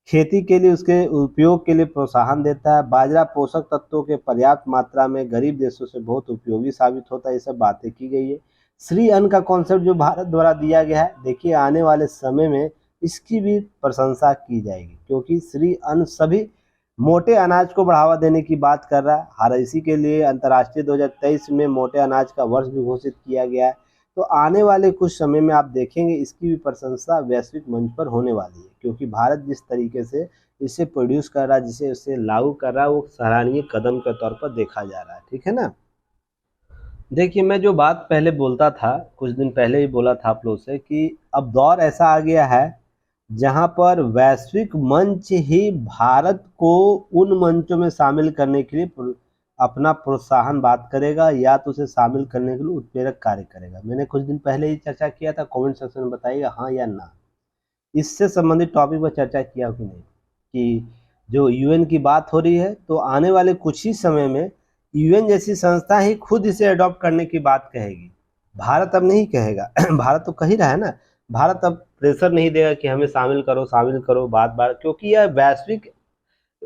A: खेती के लिए उसके उपयोग के लिए प्रोत्साहन देता है। बाजरा पोषक तत्वों के पर्याप्त मात्रा में गरीब देशों से बहुत उपयोगी साबित होता है। ये सब बातें की गई है। श्री अन्न का कॉन्सेप्ट जो भारत द्वारा दिया गया है, देखिए आने वाले समय में इसकी भी प्रशंसा की जाएगी, क्योंकि श्री अन्न सभी मोटे अनाज को बढ़ावा देने की बात कर रहा है। हर इसी के लिए अंतर्राष्ट्रीय 2023 में मोटे अनाज का वर्ष भी घोषित किया गया है। तो आने वाले कुछ समय में आप देखेंगे इसकी भी प्रशंसा वैश्विक मंच पर होने वाली है, क्योंकि भारत जिस तरीके से इसे प्रोड्यूस कर रहा है, जिसे उसे लागू कर रहा है, वो सराहनीय कदम के तौर पर देखा जा रहा है, ठीक है ना। देखिए, मैं जो बात पहले बोलता था, कुछ दिन पहले ही बोला था आप लोग से कि अब दौर ऐसा आ गया है जहां पर वैश्विक मंच ही भारत को उन मंचों में शामिल करने के लिए अपना प्रोत्साहन बात करेगा या तो उसे शामिल करने के लिए उत्प्रेरक कार्य करेगा। मैंने कुछ दिन पहले ही चर्चा किया था, कमेंट सेक्शन में बताइएगा हाँ या ना। इससे संबंधित टॉपिक पर चर्चा किया कि नहीं, कि जो यूएन की बात हो रही है तो आने वाले कुछ ही समय में यूएन जैसी संस्था ही खुद इसे अडॉप्ट करने की बात कहेगी। भारत अब नहीं कहेगा भारत तो कह ही रहा है ना। भारत अब प्रेशर नहीं देगा कि हमें शामिल करो बार बार, क्योंकि यह वैश्विक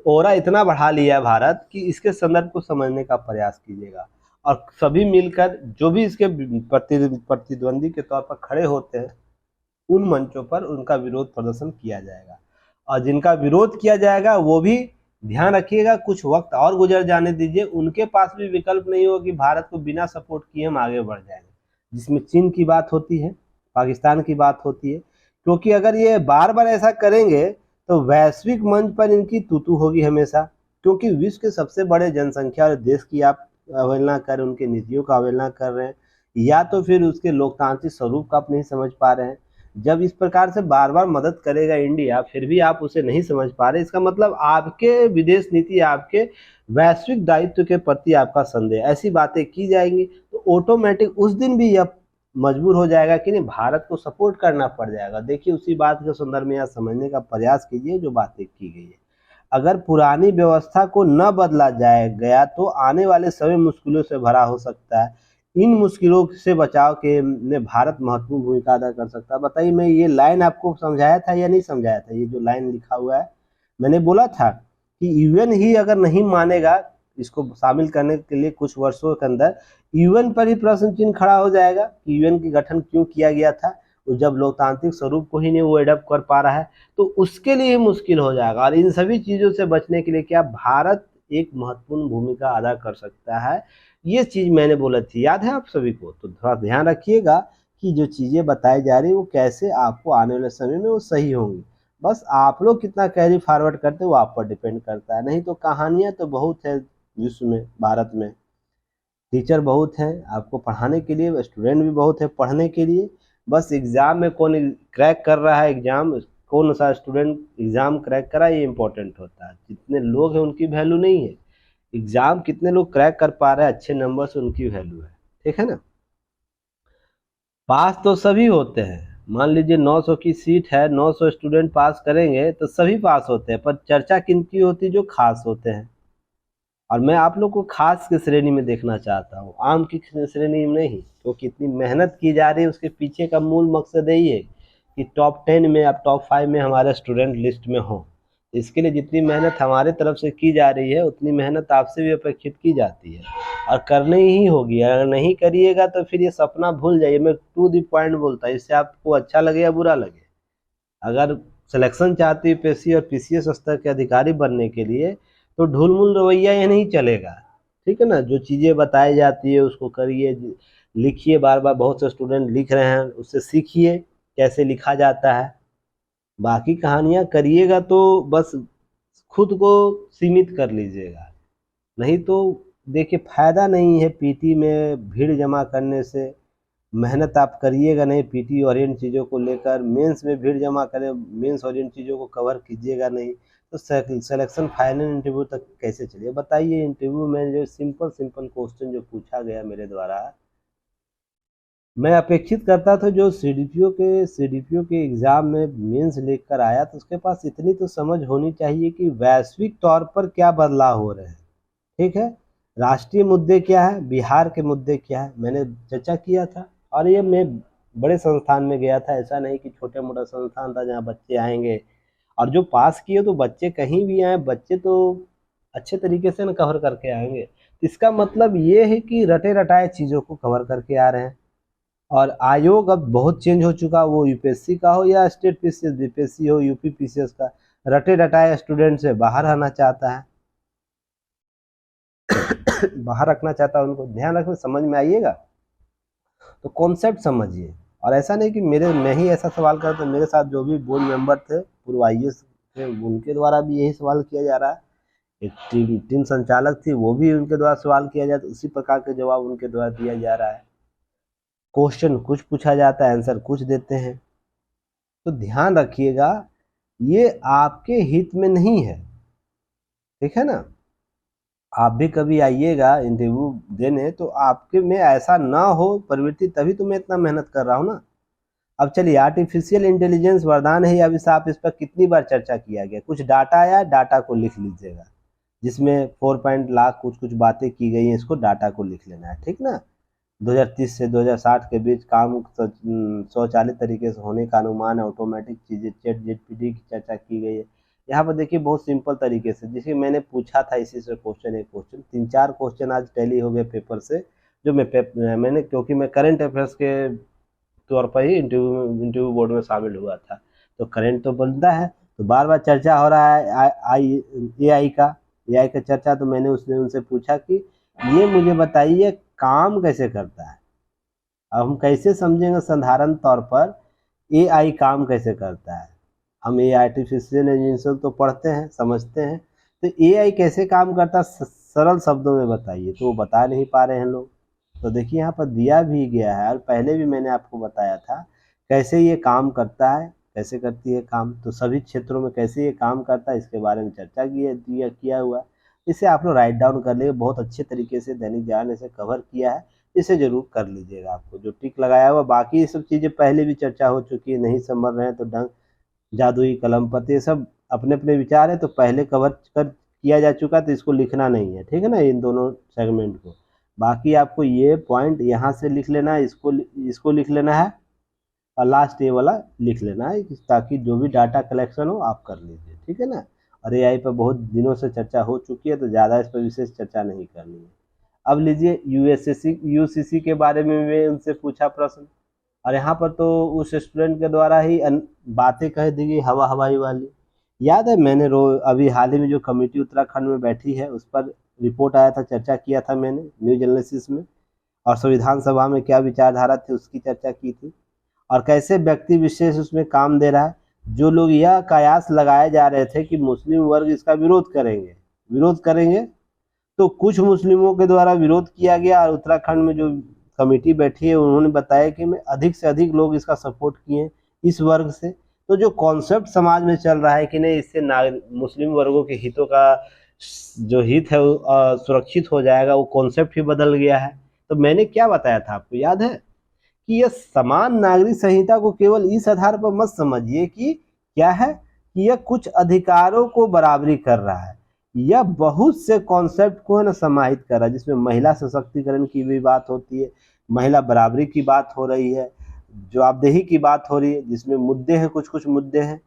A: ओरा इतना बढ़ा लिया है भारत कि इसके संदर्भ को समझने का प्रयास कीजिएगा और सभी मिलकर जो भी इसके प्रतिद्वंदी के तौर पर खड़े होते हैं उन मंचों पर उनका विरोध प्रदर्शन किया जाएगा। और जिनका विरोध किया जाएगा वो भी ध्यान रखिएगा, कुछ वक्त और गुजर जाने दीजिए, उनके पास भी विकल्प नहीं होगा कि भारत को बिना सपोर्ट किए हम आगे बढ़ जाएंगे। जिसमें चीन की बात होती है, पाकिस्तान की बात होती है, क्योंकि अगर ये बार बार ऐसा करेंगे तो वैश्विक मंच पर इनकी तूतू होगी हमेशा। क्योंकि विश्व के सबसे बड़े जनसंख्या और देश की आप अवहेलना कर रहे हैं, उनके नीतियों का अवहेलना कर रहे हैं, या तो फिर उसके लोकतांत्रिक स्वरूप का आप नहीं समझ पा रहे हैं। जब इस प्रकार से बार बार मदद करेगा इंडिया फिर भी आप उसे नहीं समझ पा रहे, इसका मतलब आपके विदेश नीति, आपके वैश्विक दायित्व के प्रति आपका संदेह, ऐसी बातें की जाएंगी तो ऑटोमेटिक उस दिन भी यह मजबूर हो जाएगा कि नहीं, भारत को सपोर्ट करना पड़ जाएगा। देखिए उसी बात के संदर्भ में यहाँ समझने का प्रयास कीजिए जो बातें की गई है। अगर पुरानी व्यवस्था को न बदला जाए गया तो आने वाले समय मुश्किलों से भरा हो सकता है। इन मुश्किलों से बचाव के में भारत महत्वपूर्ण भूमिका अदा कर सकता है। बताइए, मैं ये लाइन आपको समझाया था या नहीं समझाया था? ये जो लाइन लिखा हुआ है, मैंने बोला था कि यूएन ही अगर नहीं मानेगा इसको शामिल करने के लिए कुछ वर्षों के अंदर, यूएन पर ही प्रश्न चिन्ह खड़ा हो जाएगा कि यूएन की गठन क्यों किया गया था। जब लोकतांत्रिक स्वरूप को ही नहीं वो एडप्ट कर पा रहा है तो उसके लिए मुश्किल हो जाएगा। और इन सभी चीज़ों से बचने के लिए क्या भारत एक महत्वपूर्ण भूमिका अदा कर सकता है, ये चीज़ मैंने बोला थी, याद है आप सभी को? तो थोड़ा ध्यान रखिएगा कि जो चीज़ें बताई जा रही है वो कैसे आपको आने वाले समय में वो सही होंगी। बस आप लोग कितना कैरी फॉरवर्ड करते हो वो आप पर डिपेंड करता है। नहीं तो कहानियाँ तो बहुत है विश्व में, भारत में टीचर बहुत हैं आपको पढ़ाने के लिए, स्टूडेंट भी बहुत है पढ़ने के लिए। बस एग्ज़ाम में कौन क्रैक कर रहा है एग्ज़ाम, कौन सा स्टूडेंट एग्ज़ाम क्रैक करा, ये इम्पोर्टेंट होता है। जितने लोग हैं उनकी वैल्यू नहीं है, एग्ज़ाम कितने लोग क्रैक कर पा रहे हैं अच्छे नंबर से उनकी वैल्यू है। ठीक है ना? पास तो सभी होते हैं। मान लीजिए 900 की सीट है, 900 स्टूडेंट पास करेंगे तो सभी पास होते हैं, पर चर्चा किन की होती है? जो खास होते हैं। और मैं आप लोग को खास की श्रेणी में देखना चाहता हूँ, आम की श्रेणी में नहीं। तो कितनी मेहनत की जा रही है उसके पीछे का मूल मकसद यही है कि टॉप 10 में, अब टॉप 5 में हमारे स्टूडेंट लिस्ट में हो। इसके लिए जितनी मेहनत हमारे तरफ से की जा रही है उतनी मेहनत आपसे भी अपेक्षित की जाती है और करनी ही होगी। अगर नहीं करिएगा तो फिर ये सपना भूल जाइए। मैं टू द पॉइंट बोलता हूँ, इससे आपको अच्छा लगे या बुरा लगे। अगर सिलेक्शन चाहती है यूपीएससी और पीसीएस स्तर के अधिकारी बनने के लिए तो ढुलमुल रवैया ये नहीं चलेगा। ठीक है ना? जो चीज़ें बताई जाती है उसको करिए, लिखिए बार बार। बहुत से स्टूडेंट लिख रहे हैं, उससे सीखिए कैसे लिखा जाता है। बाकी कहानियाँ करिएगा तो बस खुद को सीमित कर लीजिएगा, नहीं तो देखिए फ़ायदा नहीं है पीटी में भीड़ जमा करने से। मेहनत आप करिएगा नहीं पीटी ओरिएंट चीज़ों को लेकर, मेंस में भीड़ जमा करें, मेंस ओरिएंट चीज़ों को कवर कीजिएगा नहीं तो सिलेक्शन फाइनल इंटरव्यू तक कैसे चलिए? बताइए। इंटरव्यू में जो सिंपल सिंपल क्वेश्चन जो पूछा गया मेरे द्वारा, मैं अपेक्षित करता था जो सीडीपीओ के एग्ज़ाम में मेंस लेकर आया तो उसके पास इतनी तो समझ होनी चाहिए कि वैश्विक तौर पर क्या बदलाव हो रहे हैं। ठीक है? राष्ट्रीय मुद्दे क्या है, बिहार के मुद्दे क्या है, मैंने चर्चा किया था। और ये मैं बड़े संस्थान में गया था, ऐसा नहीं कि छोटा मोटा संस्थान था जहाँ बच्चे आएंगे। और जो पास किए तो बच्चे कहीं भी आए, बच्चे तो अच्छे तरीके से न कवर करके आएंगे। इसका मतलब ये है कि रटे रटाए चीज़ों को कवर करके आ रहे हैं। और आयोग अब बहुत चेंज हो चुका, वो यूपीएससी का हो या स्टेट पीसीएस बीपीएससी हो, यूपी पीसीएस का, रटे रटाए स्टूडेंट से बाहर आना चाहता है बाहर रखना चाहता है उनको। ध्यान रखना, समझ में आइएगा तो कॉन्सेप्ट समझिए। और ऐसा नहीं कि मैं ही ऐसा सवाल करता, तो मेरे साथ जो भी बोर्ड मेंबर थे पूर्व आईएएस थे उनके द्वारा भी यही सवाल किया जा रहा है। एक टीम संचालक थी, वो भी उनके द्वारा सवाल किया जाता, उसी प्रकार के जवाब उनके द्वारा दिया जा रहा है। क्वेश्चन कुछ पूछा जाता है, आंसर कुछ देते हैं। तो ध्यान रखिएगा ये आपके हित में नहीं है, ठीक है ना। आप भी कभी आइएगा इंटरव्यू देने तो आपके में ऐसा ना हो प्रवृत्ति, तभी तो मैं इतना मेहनत कर रहा हूँ ना। अब चलिए, आर्टिफिशियल इंटेलिजेंस वरदान है या अभिशाप, इस पर कितनी बार चर्चा किया गया। कुछ डाटा आया, डाटा को लिख लीजिएगा, जिसमें 4 पॉइंट लाख कुछ कुछ बातें की गई हैं, इसको डाटा को लिख लेना है, ठीक ना। 2030 से 2060 के बीच काम स्वचालित तरीके से होने का अनुमान है, ऑटोमेटिक चीज़ें, चैट जीपीटी की चर्चा की गई है। यहाँ पर देखिए बहुत सिंपल तरीके से, जैसे मैंने पूछा था इसी से क्वेश्चन, एक क्वेश्चन 3-4 क्वेश्चन आज टैली हो गए पेपर से, जो मैंने क्योंकि मैं करंट अफेयर्स के तौर पर ही इंटरव्यू बोर्ड में शामिल हुआ था, तो करंट तो बनता है। तो बार बार चर्चा हो रहा है AI का चर्चा, तो मैंने उसने उनसे पूछा कि ये मुझे बताइए काम कैसे करता है। अब हम कैसे समझेंगे साधारण तौर पर AI काम कैसे करता है। हम ये आर्टिफिशियल इंटेलिजेंस तो पढ़ते हैं, समझते हैं, तो AI कैसे काम करता है सरल शब्दों में बताइए, तो वो बता नहीं पा रहे हैं लोग। तो देखिए यहाँ पर दिया भी गया है, और पहले भी मैंने आपको बताया था कैसे ये काम करता है, कैसे करती है काम। तो सभी क्षेत्रों में कैसे ये काम करता है इसके बारे में चर्चा किया हुआ है। इसे आप लोग राइट डाउन कर लीजिए, बहुत अच्छे तरीके से दैनिक जागरण इसे कवर किया है, इसे जरूर कर लीजिएगा। आपको जो टिक लगाया हुआ, बाकी ये सब चीज़ें पहले भी चर्चा हो चुकी है, नहीं समझ रहे हैं तो ढंग जादुई कलम पर, ये सब अपने अपने विचार है, तो पहले कवर कर किया जा चुका, तो इसको लिखना नहीं है, ठीक है ना, इन दोनों सेगमेंट को। बाकी आपको ये पॉइंट यहाँ से लिख लेना है, इसको लिख लेना है, और लास्ट ये वाला लिख लेना है, ताकि जो भी डाटा कलेक्शन हो आप कर लीजिए, ठीक है ना। और AI पर बहुत दिनों से चर्चा हो चुकी है, तो ज़्यादा इस पर विशेष चर्चा नहीं करनी है। अब लीजिए UCC के बारे में मैं उनसे पूछा प्रश्न, और यहाँ पर तो उस स्टूडेंट के द्वारा ही बातें कह दी गई हवाई वाली। याद है मैंने अभी हाल ही में जो कमेटी उत्तराखंड में बैठी है, उस पर रिपोर्ट आया था, चर्चा किया था मैंने न्यूज एनालिसिस में, और संविधान सभा में क्या विचारधारा थी उसकी चर्चा की थी, और कैसे व्यक्ति विशेष उसमें काम दे रहा है। जो लोग यह कयास लगाए जा रहे थे कि मुस्लिम वर्ग इसका विरोध करेंगे, तो कुछ मुस्लिमों के द्वारा विरोध किया गया, और उत्तराखंड में जो कमेटी बैठी है उन्होंने बताया कि मैं अधिक से अधिक लोग इसका सपोर्ट किए इस वर्ग से। तो जो कॉन्सेप्ट समाज में चल रहा है कि नहीं, इससे मुस्लिम वर्गों के हितों का जो हित है वो सुरक्षित हो जाएगा, वो कॉन्सेप्ट ही बदल गया है। तो मैंने क्या बताया था आपको याद है कि यह समान नागरिक संहिता को केवल इस आधार पर मत समझिए कि क्या है कि यह कुछ अधिकारों को बराबरी कर रहा है, यह बहुत से कॉन्सेप्ट को है ना समाहित कर रहा है, जिसमें महिला सशक्तिकरण की भी बात होती है, महिला बराबरी की बात हो रही है, जवाबदेही की बात हो रही है, जिसमें मुद्दे हैं, कुछ कुछ मुद्दे हैं,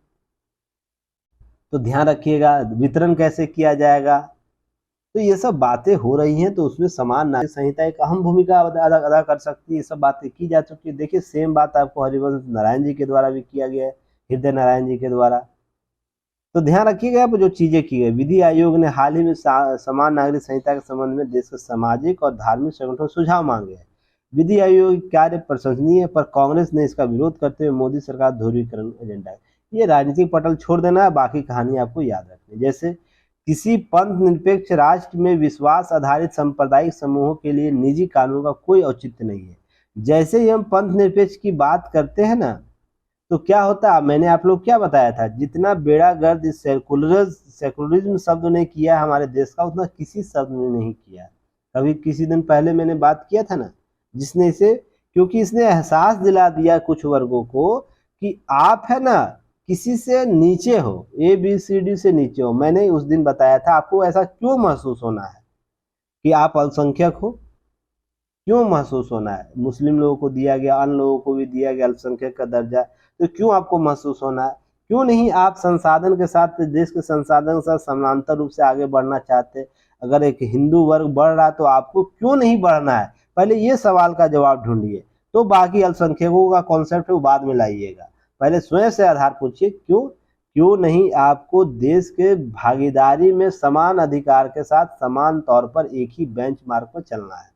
A: तो ध्यान रखिएगा। वितरण कैसे किया जाएगा, तो ये सब बातें हो रही हैं, तो उसमें समान नागरिक संहिता एक अहम भूमिका अदा कर सकती है। ये सब बातें की जा चुकी है। देखिए सेम बात आपको हरिवंश नारायण जी के द्वारा भी किया गया है, हृदय नारायण जी के द्वारा। तो ध्यान रखिएगा यहाँ पर जो चीजें की गई। विधि आयोग ने हाल ही में समान नागरिक संहिता के संबंध में देश के सामाजिक और धार्मिक संगठनों सुझाव मांगे हैं। विधि आयोग कार्य प्रशंसनीय है, पर कांग्रेस ने इसका विरोध करते हुए मोदी सरकार ध्रुवीकरण एजेंडा है। ये राजनीतिक पटल छोड़ देना है, बाकी कहानी आपको याद रखनी। जैसे किसी पंथ निरपेक्ष राष्ट्र में विश्वास आधारित सांप्रदायिक समूहों के लिए निजी कानून का कोई औचित्य नहीं है। जैसे ही हम पंथ निरपेक्ष की बात करते हैं ना, तो क्या होता है, मैंने आप लोग क्या बताया था, जितना बेड़ा गर्द इस सेकुलरिज्म शब्द ने किया हमारे देश का, उतना किसी शब्द ने नहीं किया। कभी किसी दिन पहले मैंने बात किया था ना, जिसने इसे, क्योंकि इसने एहसास दिला दिया कुछ वर्गों को कि आप है ना किसी से नीचे हो, ABCD से नीचे हो। मैंने उस दिन बताया था आपको ऐसा क्यों महसूस होना है कि आप अल्पसंख्यक हो, क्यों महसूस होना है। मुस्लिम लोगों को दिया गया, अन्य लोगों को भी दिया गया अल्पसंख्यक का दर्जा, तो क्यों आपको महसूस होना है। क्यों नहीं आप संसाधन के साथ, देश के संसाधन के साथ समानांतर रूप से आगे बढ़ना चाहते। अगर एक हिंदू वर्ग बढ़ रहा है तो आपको क्यों नहीं बढ़ना है, पहले ये सवाल का जवाब ढूंढिए, तो बाकी अल्पसंख्यकों का कॉन्सेप्ट है वो बाद में लाइएगा। पहले स्वयं से आधार पूछिए, क्यों नहीं आपको देश के भागीदारी में समान अधिकार के साथ समान तौर पर एक ही बेंचमार्क पर चलना है।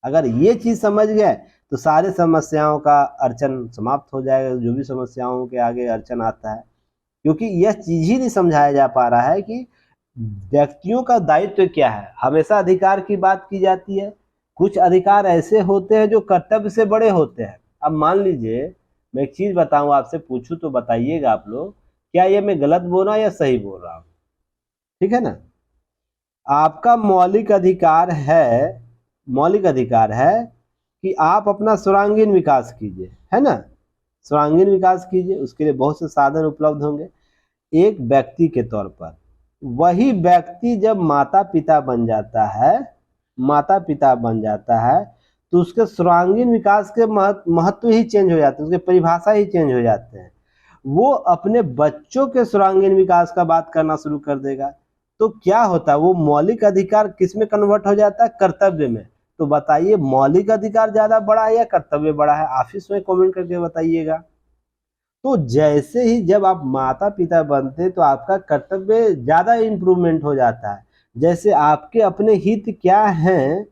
A: अगर ये चीज समझ गए तो सारे समस्याओं का अड़चन समाप्त हो जाएगा, जो भी समस्याओं के आगे अड़चन आता है। क्योंकि यह चीज ही नहीं समझाया जा पा रहा है कि व्यक्तियों का दायित्व क्या है। हमेशा अधिकार की बात की जाती है, कुछ अधिकार ऐसे होते हैं जो कर्तव्य से बड़े होते हैं। अब मान लीजिए मैं एक चीज बताऊं आपसे, पूछूं तो बताइएगा आप लोग क्या ये मैं गलत बोल रहा हूँ या सही बोल रहा हूँ? ठीक है ना। आपका मौलिक अधिकार है कि आप अपना सर्वांगीण विकास कीजिए, है ना। सर्वांगीण विकास कीजिए, उसके लिए बहुत से साधन उपलब्ध होंगे। एक व्यक्ति के तौर पर वही व्यक्ति जब माता पिता बन जाता है तो उसके सर्वांगीण विकास के महत्व ही चेंज हो जाते हैं, उसके परिभाषा ही चेंज हो जाते हैं। वो अपने बच्चों के सर्वांगीण विकास का बात करना शुरू कर देगा। तो क्या होता है, वो मौलिक अधिकार किस में कन्वर्ट हो जाता है? कर्तव्य में। तो बताइए, मौलिक अधिकार ज्यादा बड़ा है या कर्तव्य बड़ा है? आप इसमें कमेंट करके बताइएगा। तो जैसे ही जब आप माता पिता बनते तो आपका कर्तव्य ज्यादा इम्प्रूवमेंट हो जाता है। जैसे आपके अपने हित क्या हैं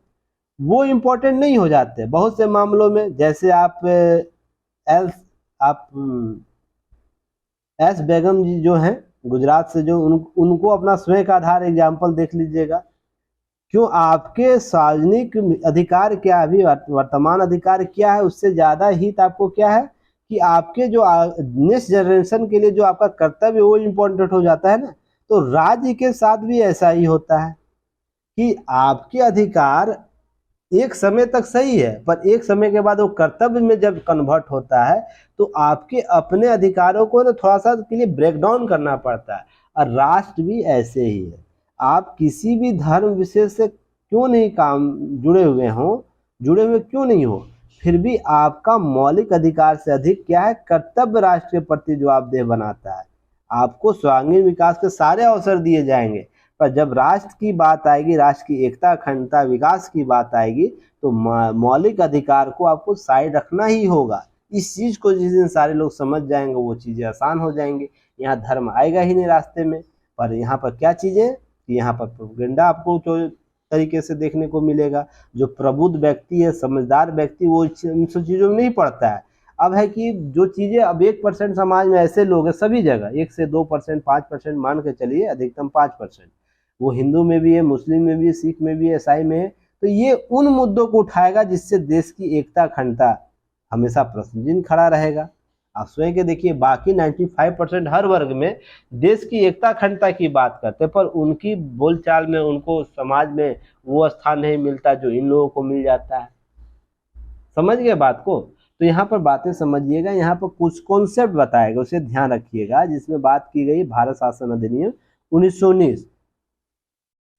A: वो इम्पोर्टेंट नहीं हो जाते बहुत से मामलों में। जैसे आप एस बेगम जी जो हैं गुजरात से, जो उनको अपना स्वयं का आधार एग्जाम्पल देख लीजिएगा। क्यों? आपके सार्वजनिक अधिकार क्या है, अभी वर्तमान अधिकार क्या है, उससे ज्यादा हित आपको क्या है कि आपके जो नेक्स्ट जनरेशन के लिए जो आपका कर्तव्य वो इम्पोर्टेंट हो जाता है ना। तो राज्य के साथ भी ऐसा ही होता है कि आपके अधिकार एक समय तक सही है, पर एक समय के बाद वो कर्तव्य में जब कन्वर्ट होता है तो आपके अपने अधिकारों को ना थोड़ा सा के लिए ब्रेक डाउन करना पड़ता है। और राष्ट्र भी ऐसे ही है। आप किसी भी धर्म विशेष से क्यों नहीं जुड़े हुए क्यों नहीं हो, फिर भी आपका मौलिक अधिकार से अधिक क्या है? कर्तव्य राष्ट्र के प्रति जो आप देह बनाता है। आपको सर्वांगीण विकास के सारे अवसर दिए जाएंगे, पर जब राष्ट्र की बात आएगी, राष्ट्र की एकता, अखंडता, विकास की बात आएगी तो मौलिक अधिकार को आपको साइड रखना ही होगा। इस चीज को जिस दिन सारे लोग समझ जाएंगे वो चीजें आसान हो जाएंगी। यहाँ धर्म आएगा ही नहीं रास्ते में। पर यहाँ पर क्या चीजें कि यहाँ पर प्रोपेगेंडा आपको जो तरीके से देखने को मिलेगा। जो प्रबुद्ध व्यक्ति है, समझदार व्यक्ति, वो इन सब चीजों में नहीं पड़ता है। अब है कि जो चीजें अब 1% समाज में ऐसे लोग हैं सभी जगह, 1 से 2%, 5% मान के चलिए, अधिकतम 5%, वो हिंदू में भी है, मुस्लिम में भी है, सिख में भी है, ईसाई में है। तो ये उन मुद्दों को उठाएगा जिससे देश की एकता, अखंडता हमेशा प्रश्नचिन्ह खड़ा रहेगा। आप स्वयं के देखिए, बाकी 95% हर वर्ग में देश की एकता, अखंडता की बात करते हैं, पर उनकी बोलचाल में उनको समाज में वो स्थान नहीं मिलता जो इन लोगों को मिल जाता है। समझ गए बात को? तो यहाँ पर बातें समझिएगा। यहाँ पर कुछ कॉन्सेप्ट बताएगा, उसे ध्यान रखिएगा, जिसमें बात की गई भारत शासन अधिनियम 1919।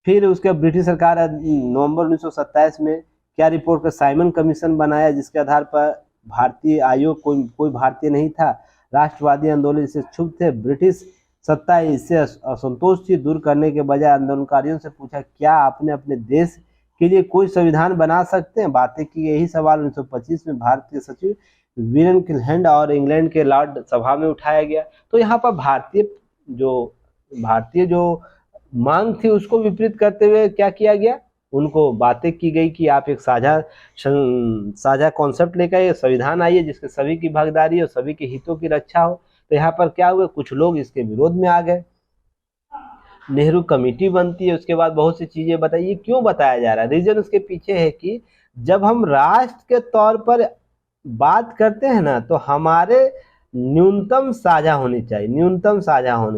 A: फिर उसके ब्रिटिश सरकार नवंबर 1927 में क्या रिपोर्ट का साइमन कमीशन बनाया, जिसके आधार पर भारतीय आयोग कोई भारतीय नहीं था। राष्ट्रवादी आंदोलन से क्षुब्ध थे, ब्रिटिश सत्ता इससे असंतोष थी। दूर करने के बजाय आंदोलनकारियों से पूछा, क्या आपने अपने देश के लिए कोई संविधान बना सकते हैं? बातें की। यही सवाल 1925 में भारत के सचिव वीरेन किलहैंड और इंग्लैंड के लॉर्ड सभा में उठाया गया। तो यहाँ पर भारतीय जो मांग थी उसको विपरीत करते हुए क्या किया गया, उनको बातें की गई कि आप एक साझा कॉन्सेप्ट लेकर संविधान आइए जिसके सभी की भागीदारी और सभी के हितों की रक्षा हो। तो यहाँ पर क्या हुआ, कुछ लोग इसके विरोध में आ गए। नेहरू कमेटी बनती है, उसके बाद बहुत सी चीजें बताइए। क्यों बताया जा रहा है? रीजन उसके पीछे है कि जब हम राष्ट्र के तौर पर बात करते हैं ना तो हमारे न्यूनतम साझा होनी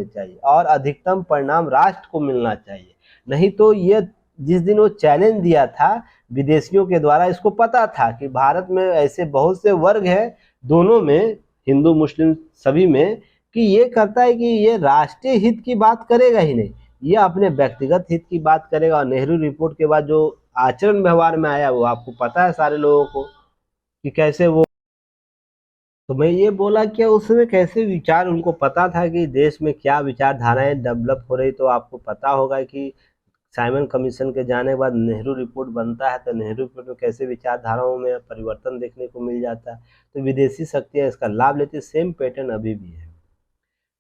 A: चाहिए और अधिकतम परिणाम राष्ट्र को मिलना चाहिए। नहीं तो ये जिस दिन वो चैलेंज दिया था विदेशियों के द्वारा, इसको पता था कि भारत में ऐसे बहुत से वर्ग हैं, दोनों में, हिंदू मुस्लिम सभी में, कि ये करता है कि ये राष्ट्रीय हित की बात करेगा ही नहीं, ये अपने व्यक्तिगत हित की बात करेगा। और नेहरू रिपोर्ट के बाद जो आचरण व्यवहार में आया वो आपको पता है सारे लोगों को कि कैसे वो। तो मैं ये बोला कि उसमें कैसे विचार, उनको पता था कि देश में क्या विचारधाराएं डेवलप हो रही। तो आपको पता होगा कि साइमन कमीशन के जाने के बाद नेहरू रिपोर्ट बनता है, तो नेहरू रिपोर्ट में कैसे विचारधाराओं में परिवर्तन देखने को मिल जाता है। तो विदेशी शक्तियां इसका लाभ लेती है। सेम पैटर्न अभी भी है।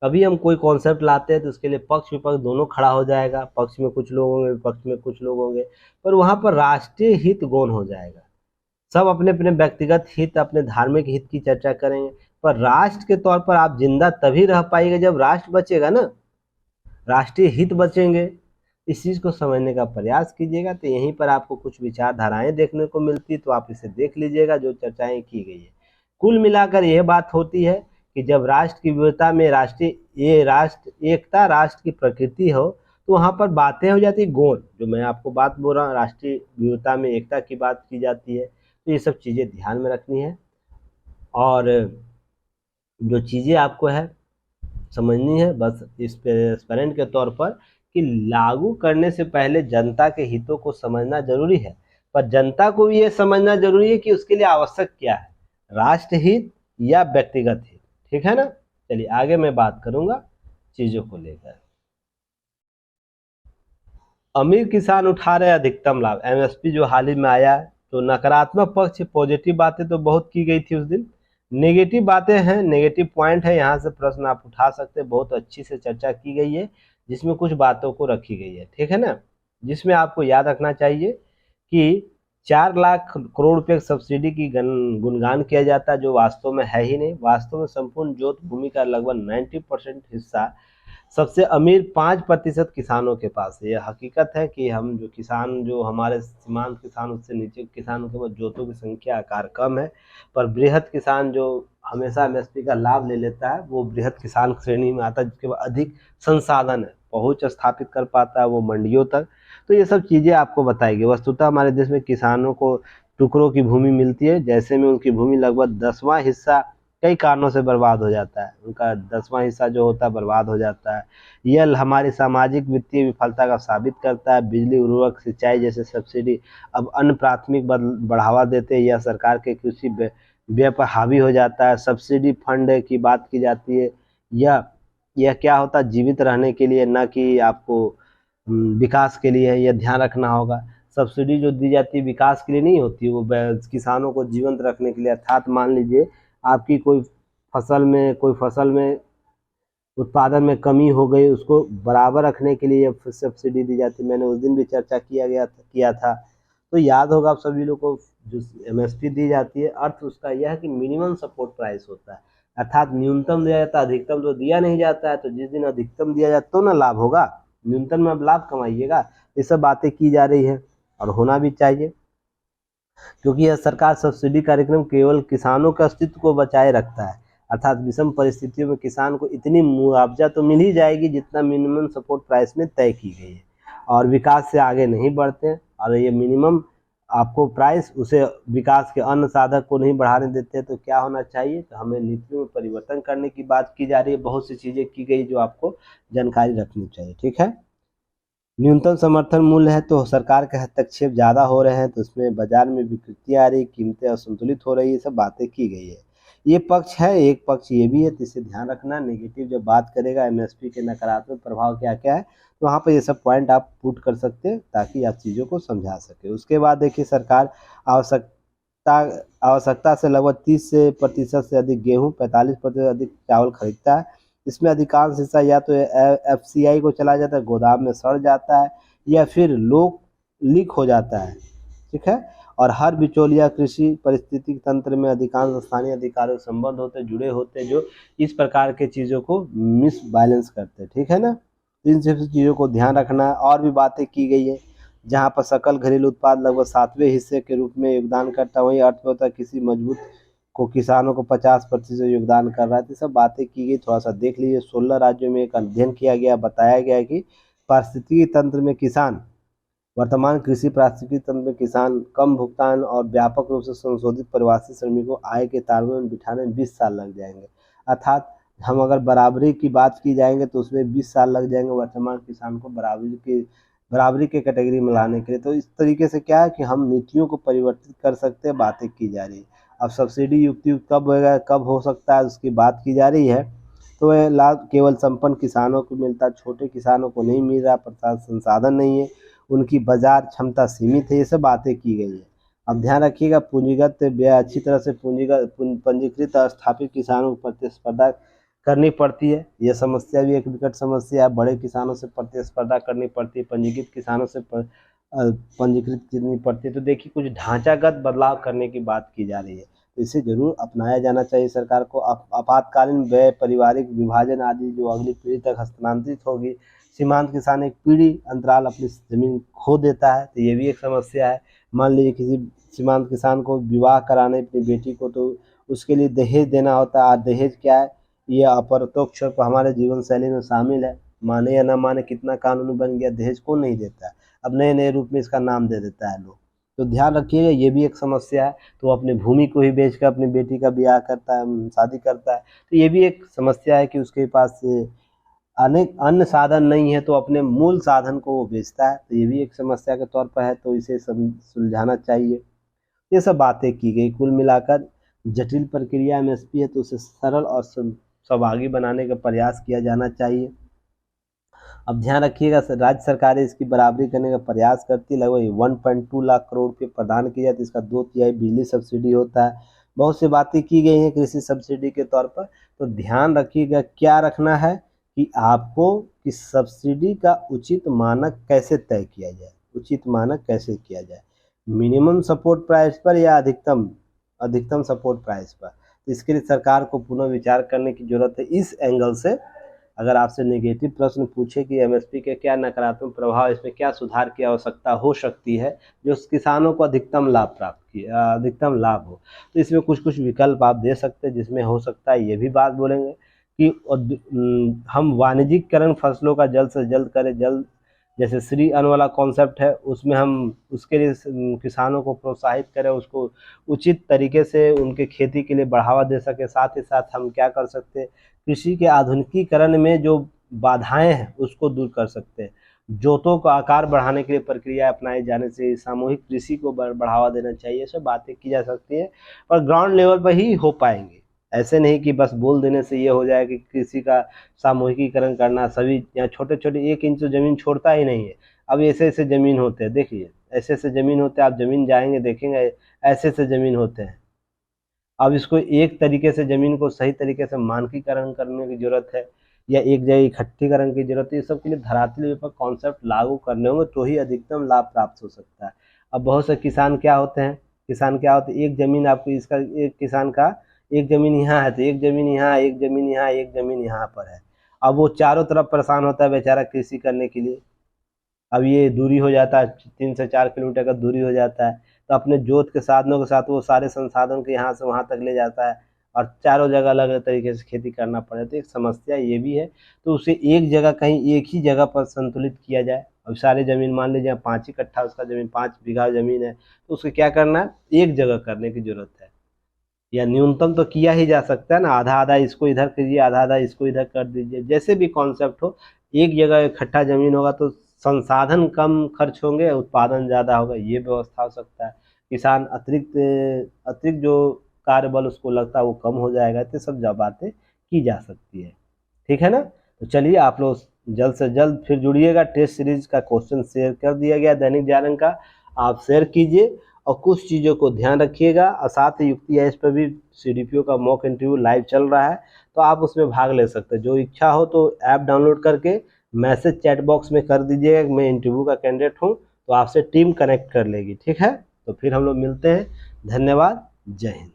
A: अभी हम कोई कॉन्सेप्ट लाते हैं तो उसके लिए पक्ष विपक्ष दोनों खड़ा हो जाएगा, पक्ष में कुछ लोग होंगे, विपक्ष में कुछ लोग होंगे, पर वहां पर राष्ट्रीय हित गौण हो जाएगा। सब अपने अपने व्यक्तिगत हित, अपने धार्मिक हित की चर्चा करेंगे, पर राष्ट्र के तौर पर आप जिंदा तभी रह पाएंगे जब राष्ट्र बचेगा ना, राष्ट्रीय हित बचेंगे। इस चीज को समझने का प्रयास कीजिएगा। तो यहीं पर आपको कुछ विचारधाराएं देखने को मिलती, तो आप इसे देख लीजिएगा जो चर्चाएं की गई है। कुल मिलाकर यह बात होती है कि जब राष्ट्र की विविधता में राष्ट्र एकता राष्ट्र की प्रकृति हो, तो वहाँ पर बातें हो जाती गौण, जो मैं आपको बात बोल रहा हूँ, राष्ट्रीय विविधता में एकता की बात की जाती है। तो ये सब चीज़ें ध्यान में रखनी है, और जो चीज़ें आपको है समझनी है बस इस ट्रांसपेरेंट के तौर पर, कि लागू करने से पहले जनता के हितों को समझना जरूरी है, पर जनता को भी ये समझना जरूरी है कि उसके लिए आवश्यक क्या है, राष्ट्र हित या व्यक्तिगत हित। ठीक है ना। चलिए आगे मैं बात करूंगा चीजों को लेकर। अमीर किसान उठा रहे अधिकतम लाभ, एमएसपी जो हाल ही में आया है, तो नकारात्मक पक्ष, पॉजिटिव बातें तो बहुत की गई थी उस दिन, नेगेटिव बातें हैं, नेगेटिव पॉइंट है, यहाँ से प्रश्न आप उठा सकते हैं, बहुत अच्छी से चर्चा की गई है, जिसमें कुछ बातों को रखी गई है। ठीक है ना। जिसमें आपको याद रखना चाहिए कि 4 लाख करोड़ रुपए सब्सिडी की गुणगान किया जाता है, जो वास्तव में है ही नहीं। वास्तव में संपूर्ण जोत भूमि का लगभग 90% हिस्सा सबसे अमीर 5% किसानों के पास है। यह हकीकत है कि हम जो किसान, जो हमारे सीमांत किसान, उससे नीचे किसानों के पास जोतों की संख्या आकार कम है, पर बृहद किसान जो हमेशा एमएसपी का लाभ ले लेता है, वो बृहद किसान श्रेणी में आता है, जिसके पास अधिक संसाधन है, पहुंच स्थापित कर पाता है वो मंडियों तक। तो ये सब चीज़ें आपको बताएगी। वस्तुतः हमारे देश में किसानों को टुकड़ों की भूमि मिलती है, जैसे में उनकी भूमि लगभग 10वां हिस्सा कई कारणों से बर्बाद हो जाता है, उनका 10वां हिस्सा जो होता है बर्बाद हो जाता है। यह हमारी सामाजिक वित्तीय विफलता का साबित करता है। बिजली, उर्वरक, सिंचाई जैसे सब्सिडी अब अन्य प्राथमिक बढ़ावा देते हैं, यह सरकार के कृषि व्यय पर हावी हो जाता है। सब्सिडी फंड की बात की जाती है, यह क्या होता है, जीवित रहने के लिए, न कि आपको विकास के लिए। यह ध्यान रखना होगा। सब्सिडी जो दी जाती है विकास के लिए नहीं होती, वो किसानों को जीवंत रखने के लिए। अर्थात मान लीजिए आपकी कोई फसल में उत्पादन में कमी हो गई, उसको बराबर रखने के लिए सब्सिडी दी जाती है। मैंने उस दिन भी चर्चा किया था। तो याद होगा आप सभी लोग को, जो एमएसपी दी जाती है, अर्थ उसका यह है कि मिनिमम सपोर्ट प्राइस होता है, अर्थात न्यूनतम दिया जाता है, अधिकतम तो दिया नहीं जाता है। तो जिस दिन अधिकतम दिया जाता तो ना लाभ होगा, न्यूनतम में आप लाभ कमाइएगा। ये सब बातें की जा रही है और होना भी चाहिए, क्योंकि यह सरकार सब्सिडी कार्यक्रम केवल किसानों के अस्तित्व को बचाए रखता है। अर्थात विषम परिस्थितियों में किसान को इतनी मुआवजा तो मिल ही जाएगी जितना मिनिमम सपोर्ट प्राइस में तय की गई है, और विकास से आगे नहीं बढ़ते। और ये मिनिमम आपको प्राइस उसे विकास के अन्य साधक को नहीं बढ़ाने देते। तो क्या होना चाहिए, तो हमें नीतियों में परिवर्तन करने की बात की जा रही है, बहुत सी चीज़ें की गई जो आपको जानकारी रखनी चाहिए। ठीक है। न्यूनतम समर्थन मूल्य है, तो सरकार के हस्तक्षेप ज़्यादा हो रहे हैं, तो इसमें बाजार में विकृतियाँ आ रही, कीमतें असंतुलित हो रही, ये सब बातें की गई है। ये पक्ष है, एक पक्ष ये भी है, तो इसे ध्यान रखना। नेगेटिव जब बात करेगा एमएसपी के नकारात्मक प्रभाव क्या क्या है, तो वहाँ पर ये सब पॉइंट आप पुट कर सकते हैं, ताकि आप चीज़ों को समझा सके। उसके बाद देखिए, सरकार आवश्यकता से लगभग 30% से अधिक गेहूँ, 45% अधिक चावल खरीदता है। इसमें अधिकांश हिस्सा या तो एफसीआई को चला जाता है, गोदाम में सड़ जाता है, या फिर लीक हो जाता है। ठीक है। और हर बिचौलिया कृषि परिस्थितिक तंत्र में अधिकांश स्थानीय अधिकारियों से संबंध होते जुड़े होते, जो इस प्रकार के चीज़ों को मिस बैलेंस करते। ठीक है ना। इन सब चीज़ों को ध्यान रखना है। और भी बातें की गई है, जहाँ पर सकल घरेलू उत्पाद लगभग 7वें हिस्से के रूप में योगदान करता है, वही अर्थव्यवस्था किसी मजबूत को किसानों को 50% योगदान कर रहा है। तो सब बातें की गई, थोड़ा सा देख लीजिए। 16 राज्यों में एक अध्ययन किया गया, बताया गया है कि पारिस्थितिकी तंत्र में किसान, वर्तमान कृषि पारिस्थितिकी तंत्र में किसान कम भुगतान और व्यापक रूप से संशोधित प्रवासी श्रमिकों को आय के तालमेल में बिठाने में 20 साल लग जाएंगे। अर्थात हम अगर बराबरी की बात की जाएंगे तो उसमें 20 साल लग जाएंगे वर्तमान किसान को बराबरी के कैटेगरी में लाने के लिए। तो इस तरीके से क्या है कि हम नीतियों को परिवर्तित कर सकते हैं, बातें की जा रही है। अब सब्सिडी युक्त कब होगा, कब हो सकता है, उसकी बात की जा रही है। तो यह लाभ केवल संपन्न किसानों को मिलता है, छोटे किसानों को नहीं मिल रहा, प्रसाद संसाधन नहीं है, उनकी बाजार क्षमता सीमित है। ये सब बातें की गई है। अब ध्यान रखिएगा, पूंजीगत व्यय अच्छी तरह से पंजीकृत और स्थापित किसानों को प्रतिस्पर्धा करनी पड़ती है। यह समस्या भी एक विकट समस्या है। बड़े किसानों से प्रतिस्पर्धा करनी पड़ती है, पंजीकृत किसानों से पंजीकृत करनी पड़ती है। तो देखिए, कुछ ढांचागत बदलाव करने की बात की जा रही है, तो इसे जरूर अपनाया जाना चाहिए सरकार को। आपातकालीन व्यय, पारिवारिक विभाजन आदि जो अगली पीढ़ी तक हस्तांतरित होगी। सीमांत किसान एक पीढ़ी अंतराल अपनी जमीन खो देता है, तो ये भी एक समस्या है। मान लीजिए किसी सीमांत किसान को विवाह कराने अपनी बेटी को, तो उसके लिए दहेज देना होता है। दहेज क्या है, ये अप्रत्यक्ष रूप हमारे जीवन शैली में शामिल है। माने या ना माने, कितना कानूनी बन गया, दहेज कौन नहीं देता है। अब नए नए रूप में इसका नाम दे देता है लोग। तो ध्यान रखिएगा, ये भी एक समस्या है। तो अपनी भूमि को ही बेच कर अपनी बेटी का ब्याह करता है, शादी करता है। तो ये भी एक समस्या है कि उसके पास अनेक अन्य साधन नहीं है, तो अपने मूल साधन को वो बेचता है। तो ये भी एक समस्या के तौर पर है, तो इसे सुलझाना चाहिए। ये सब बातें की गई। कुल मिलाकर जटिल प्रक्रिया एमएसपी है, तो उसे सरल और सहभागी बनाने का प्रयास किया जाना चाहिए। अब ध्यान रखिएगा, राज्य सरकारें इसकी बराबरी करने का प्रयास करती है। लगभग 1.2 लाख करोड़ रुपये प्रदान किए जाते हैं। इसका 2/3 बिजली सब्सिडी होता है। बहुत सी बातें की गई हैं कृषि सब्सिडी के तौर पर। तो ध्यान रखिएगा, क्या रखना है कि आपको कि सब्सिडी का उचित मानक कैसे तय किया जाए, उचित मानक कैसे किया जाए, मिनिमम सपोर्ट प्राइस पर या अधिकतम अधिकतम सपोर्ट प्राइस पर। तो इसके लिए सरकार को पुनः विचार करने की जरूरत है। इस एंगल से अगर आपसे नेगेटिव प्रश्न पूछे कि एमएसपी के क्या नकारात्मक प्रभाव, इसमें क्या सुधार की आवश्यकता हो सकती है जो किसानों को अधिकतम लाभ अधिकतम लाभ हो, तो इसमें कुछ कुछ विकल्प आप दे सकते हैं। जिसमें हो सकता है ये भी बात बोलेंगे कि हम वाणिज्यिकरण फसलों का जल्द से जल्द करें। जल्द जैसे श्री अन्न वाला कॉन्सेप्ट है, उसमें हम उसके लिए किसानों को प्रोत्साहित करें, उसको उचित तरीके से उनके खेती के लिए बढ़ावा दे सके। साथ ही साथ हम क्या कर सकते हैं, कृषि के आधुनिकीकरण में जो बाधाएं हैं उसको दूर कर सकते हैं। जोतों का आकार बढ़ाने के लिए प्रक्रिया अपनाए जाने से सामूहिक कृषि को बढ़ावा देना चाहिए। सब बातें की जा सकती है, पर ग्राउंड लेवल पर ही हो पाएंगे। ऐसे नहीं कि बस बोल देने से ये हो जाए कि कृषि का सामूहिकीकरण करना। सभी यहाँ छोटे छोटे 1 इंच तो जमीन छोड़ता ही नहीं है। अब ऐसे ऐसे जमीन होते हैं, देखिए ऐसे ऐसे जमीन होते हैं, आप जमीन जाएंगे देखेंगे ऐसे ऐसे जमीन होते हैं। अब इसको एक तरीके से ज़मीन को सही तरीके से मानकीकरण करने की ज़रूरत है, या एक जगह इकट्ठीकरण की ज़रूरत है। ये सब के लिए धरातल लेवल पर कॉन्सेप्ट लागू करने होंगे, तो ही अधिकतम लाभ प्राप्त हो सकता है। अब बहुत से किसान क्या होते हैं, एक ज़मीन आपको इसका, एक किसान का एक ज़मीन यहाँ है, तो एक ज़मीन यहाँ, एक ज़मीन यहाँ, एक ज़मीन यहाँ पर है। अब वो चारों तरफ परेशान होता है बेचारा कृषि करने के लिए। अब ये दूरी हो जाता है, 3 से 4 किलोमीटर का दूरी हो जाता है, तो अपने जोत के साधनों के साथ वो सारे संसाधन के यहाँ से वहाँ तक ले जाता है, और चारों जगह अलग अलग तरीके से खेती करना पड़े। तो एक समस्या ये भी है। तो उसे एक जगह, कहीं एक ही जगह पर संतुलित किया जाए। अब सारी ज़मीन मान लीजिए 5 ही कट्ठा उसका ज़मीन, 5 बीघा ज़मीन है, तो उसे क्या करना है, एक जगह करने की ज़रूरत है। या न्यूनतम तो किया ही जा सकता है ना, आधा आधा इसको इधर कीजिए, आधा आधा इसको इधर कर दीजिए, जैसे भी कॉन्सेप्ट हो। एक जगह इकट्ठा जमीन होगा तो संसाधन कम खर्च होंगे, उत्पादन ज़्यादा होगा, ये व्यवस्था हो सकता है। किसान अतिरिक्त अतिरिक्त जो कार्यबल उसको लगता है वो कम हो जाएगा। तो सब बातें की जा सकती है, ठीक है ना। तो चलिए, आप लोग जल्द से जल्द फिर जुड़िएगा। टेस्ट सीरीज का क्वेश्चन शेयर कर दिया गया दैनिक जागरण का, आप शेयर कीजिए और कुछ चीज़ों को ध्यान रखिएगा। और साथ ही युक्ति है, इस पर भी सीडीपीओ का मॉक इंटरव्यू लाइव चल रहा है, तो आप उसमें भाग ले सकते हैं। जो इच्छा हो तो ऐप डाउनलोड करके मैसेज चैट बॉक्स में कर दीजिएगा कि मैं इंटरव्यू का कैंडिडेट हूँ, तो आपसे टीम कनेक्ट कर लेगी, ठीक है। तो फिर हम लोग मिलते हैं। धन्यवाद, जय हिंद।